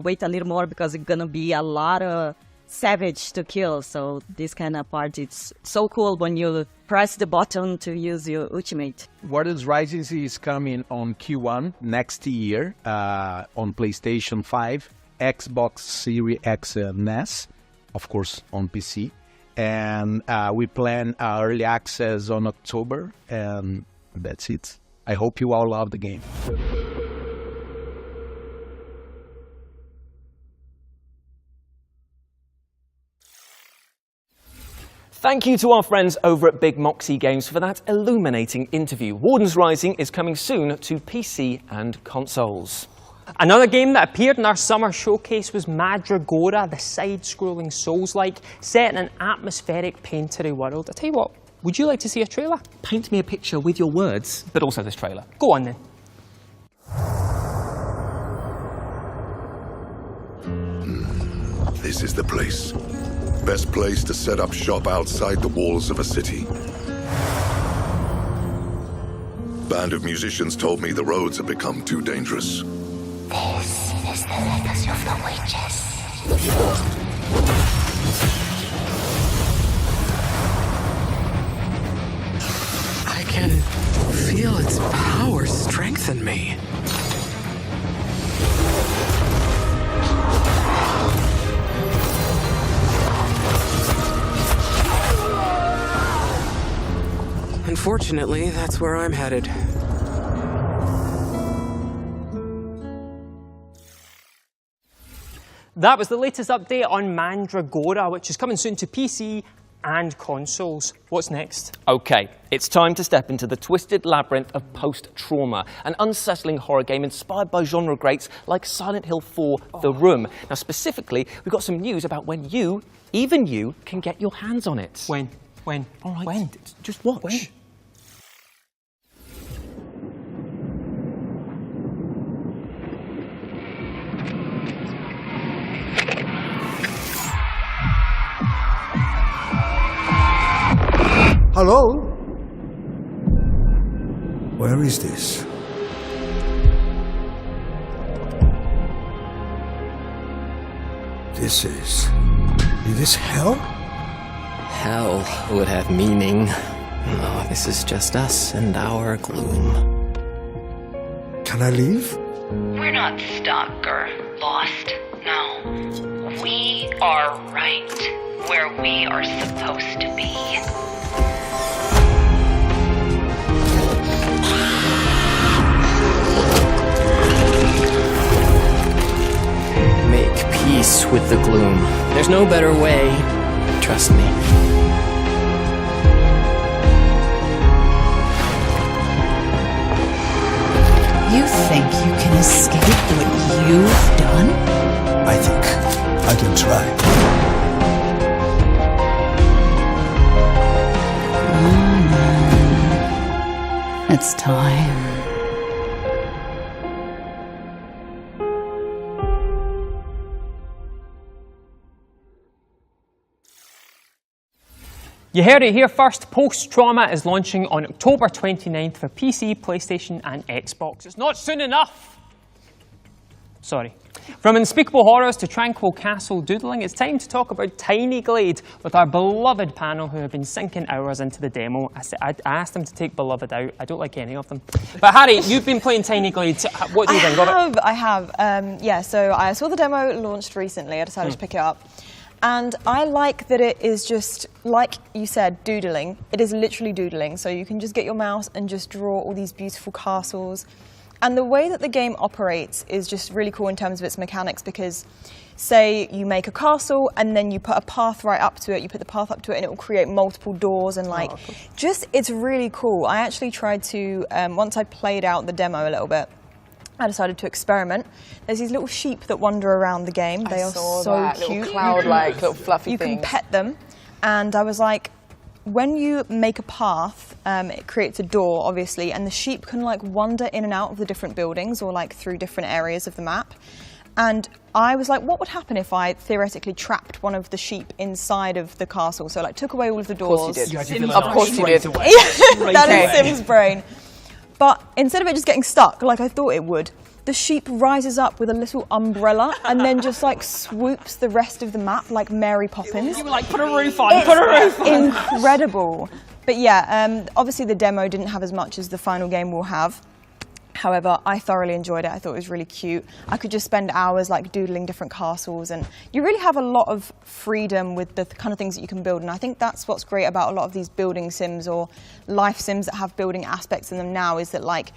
wait a little more because it's gonna be a lot of savage to kill. So this kind of part, it's so cool when you press the button to use your ultimate. Wardens Rising is coming on Q1 next year on PlayStation 5, Xbox Series X and S, of course on PC. And we plan early access on October, and that's it. I hope you all love the game. Thank you to our friends over at Big Moxie Games for that illuminating interview. Wardens Rising is coming soon to PC and consoles. Another game that appeared in our summer showcase was Mandragora, the side-scrolling Souls-like, set in an atmospheric painterly world. I tell you what, would you like to see a trailer? Paint me a picture with your words, but also this trailer. Go on then. This is the place. Best place to set up shop outside the walls of a city. Band of musicians told me the roads have become too dangerous. This is the legacy of the witches. I can feel its power strengthen me. Unfortunately, that's where I'm headed. That was the latest update on Mandragora, which is coming soon to PC and consoles. What's next? Okay, it's time to step into the twisted labyrinth of post-trauma, an unsettling horror game inspired by genre greats like Silent Hill 4, The Room. Now, specifically, we've got some news about when you, even you, can get your hands on it. When? All right, when? Just watch. When? Hello? Where is this? Is this hell? Hell would have meaning. No, this is just us and our gloom. Can I leave? We're not stuck or lost, no. We are right where we are supposed to be. Make peace with the gloom. There's no better way. trust me. You think you can escape what you've done? I think I can try. It's time. You heard it here first. Post-Trauma is launching on October 29th for PC, PlayStation and Xbox. It's not soon enough. Sorry. From unspeakable horrors to tranquil castle doodling, it's time to talk about Tiny Glade with our beloved panel who have been sinking hours into the demo. I asked them to take Beloved out. I don't like any of them. But Harry, you've been playing Tiny Glade. What do you think of it? I have. Yeah, so I saw the demo launched recently. I decided to pick it up. And I like that it is just, like you said, doodling. It is literally doodling. So you can just get your mouse and just draw all these beautiful castles. And the way that the game operates is just really cool in terms of its mechanics because, say, you make a castle and then you put a path right up to it, you put the path up to it and it will create multiple doors and like, it's really cool. I actually tried to, once I played out the demo a little bit, I decided to experiment. There's these little sheep that wander around the game. They are so cute. Little cloud-like, little fluffy things. You can pet them. And I was like, when you make a path, it creates a door, obviously, and the sheep can like wander in and out of the different buildings or like through different areas of the map. And I was like, what would happen if I theoretically trapped one of the sheep inside of the castle? So like took away all of the doors. Of course you did. Of course you did. That is Sim's brain. But instead of it just getting stuck like I thought it would, the sheep rises up with a little umbrella and then just like swoops the rest of the map like Mary Poppins. You were like, put a roof on, put a roof on. Incredible. But yeah, obviously the demo didn't have as much as the final game will have. However, I thoroughly enjoyed it. I thought it was really cute. I could just spend hours like doodling different castles, and you really have a lot of freedom with the kind of things that you can build. And I think that's what's great about a lot of these building sims or life sims that have building aspects in them now, is that like,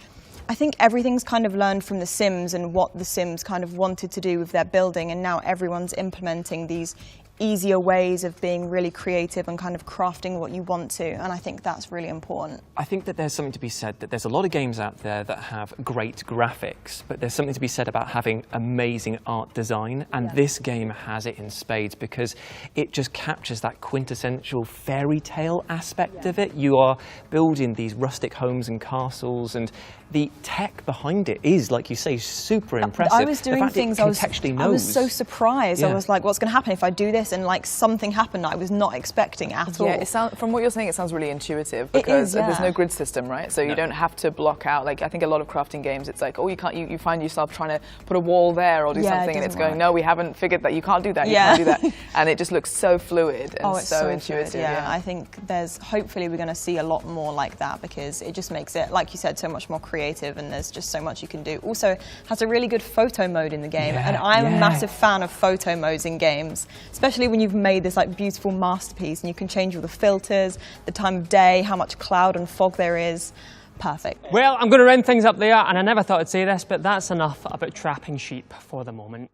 I think everything's kind of learned from the Sims and what the Sims kind of wanted to do with their building, and now everyone's implementing these easier ways of being really creative and kind of crafting what you want to, and I think that's really important. I think that there's something to be said that there's a lot of games out there that have great graphics, but there's something to be said about having amazing art design, and this game has it in spades because it just captures that quintessential fairy tale aspect of it. You are building these rustic homes and castles, and the tech behind it is, like you say, super impressive. I was doing things, I was so surprised. Yeah. I was like, what's going to happen if I do this? And like something happened I was not expecting at all. Yeah, from what you're saying, it sounds really intuitive because there's no grid system, right? So you don't have to block out. Like I think a lot of crafting games, it's like, oh, you can't. You find yourself trying to put a wall there or do something, and it's going, no, we haven't figured that. You can't do that. You can't do that. And it just looks so fluid and it's so intuitive. Yeah, I think hopefully we're going to see a lot more like that because it just makes it, like you said, so much more creative, and there's just so much you can do. Also, has a really good photo mode in the game, and I'm a massive fan of photo modes in games, especially when you've made this like beautiful masterpiece and you can change all the filters, the time of day, how much cloud and fog there is. Perfect. Well, I'm going to round things up there, and I never thought I'd say this, but that's enough about trapping sheep for the moment.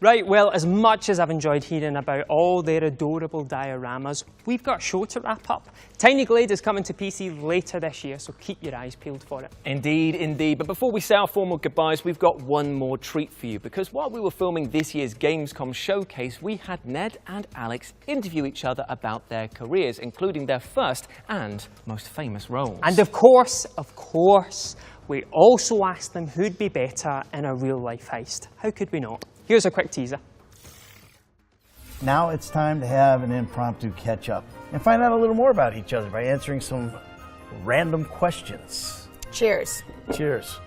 Right, well, as much as I've enjoyed hearing about all their adorable dioramas, we've got a show to wrap up. Tiny Glade is coming to PC later this year, so keep your eyes peeled for it. Indeed, indeed. But before we say our formal goodbyes, we've got one more treat for you, because while we were filming this year's Gamescom showcase, we had Ned and Alex interview each other about their careers, including their first and most famous roles. And of course, we also asked them who'd be better in a real-life heist. How could we not? Here's a quick teaser. Now it's time to have an impromptu catch-up and find out a little more about each other by answering some random questions. Cheers. Cheers.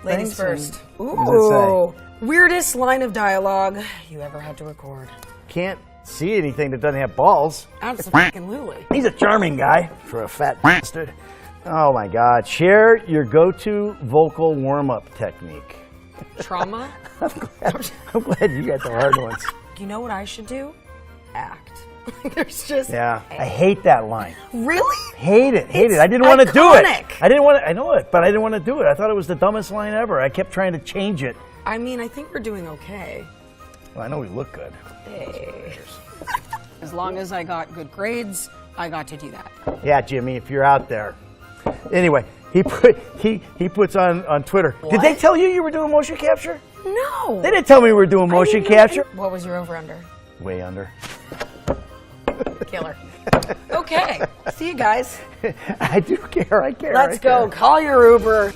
Ladies Thanks. first. What does it say? Weirdest line of dialogue you ever had to record. Can't see anything that doesn't have balls. Absolutely. He's a charming guy for a fat bastard. Oh my God. Share your go-to vocal warm-up technique. Trauma? I'm glad you got the hard ones. You know what I should do? Act. There's just... Yeah, I hate that line. Really? Hate it. I didn't want to do it. I know it, but I didn't want to do it. I thought it was the dumbest line ever. I kept trying to change it. I mean, I think we're doing okay. Well, I know we look good. Hey. As long as I got good grades, I got to do that. Yeah, Jimmy, if you're out there. Anyway, he puts on Twitter. What? Did they tell you were doing motion capture? No. They didn't tell me we were doing motion capture. What was your over-under? Way under. Killer. Okay. See you guys. I do care. I care. Let's go. Call your Uber.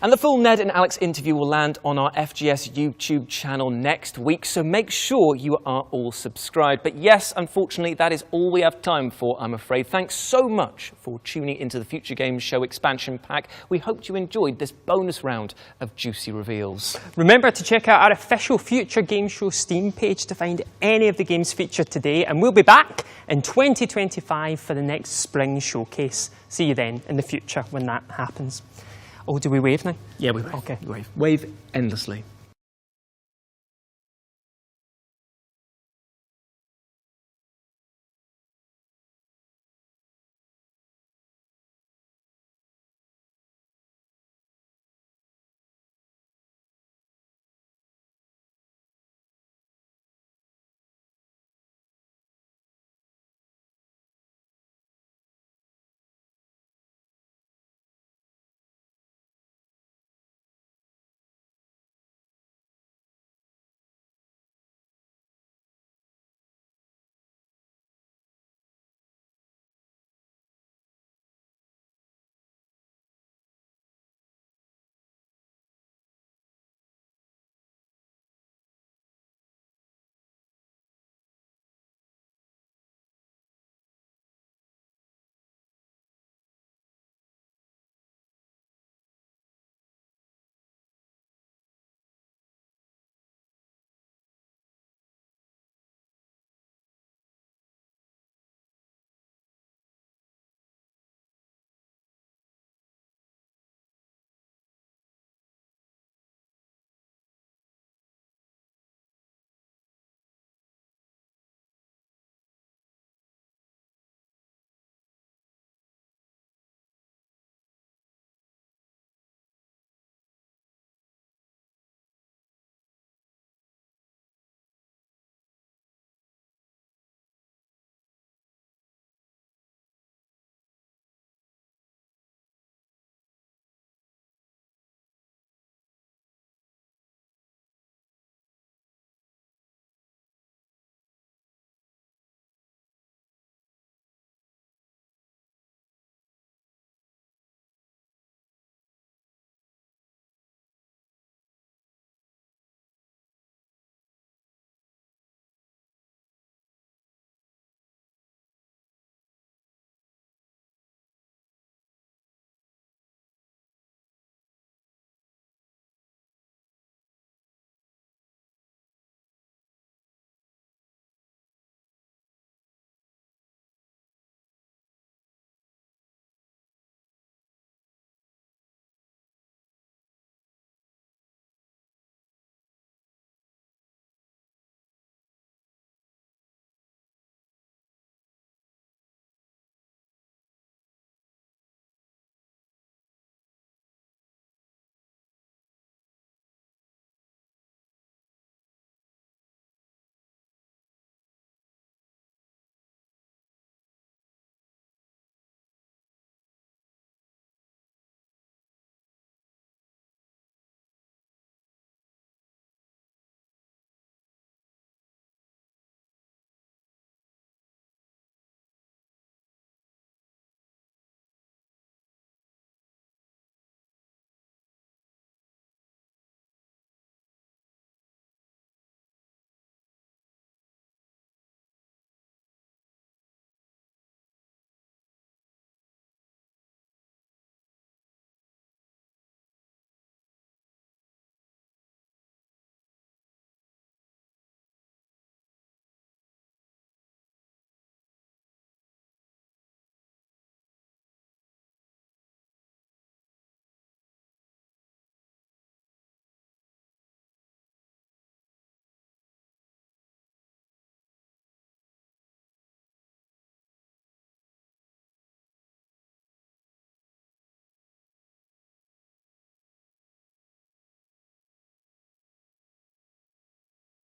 And the full Ned and Alex interview will land on our FGS YouTube channel next week, so make sure you are all subscribed. But yes, unfortunately, that is all we have time for, I'm afraid. Thanks so much for tuning into the Future Games Show expansion pack. We hope you enjoyed this bonus round of juicy reveals. Remember to check out our official Future Games Show Steam page to find any of the games featured today, and we'll be back in 2025 for the next spring showcase. See you then in the future when that happens. Oh, do we wave now? Yeah, we wave. Okay. Wave endlessly.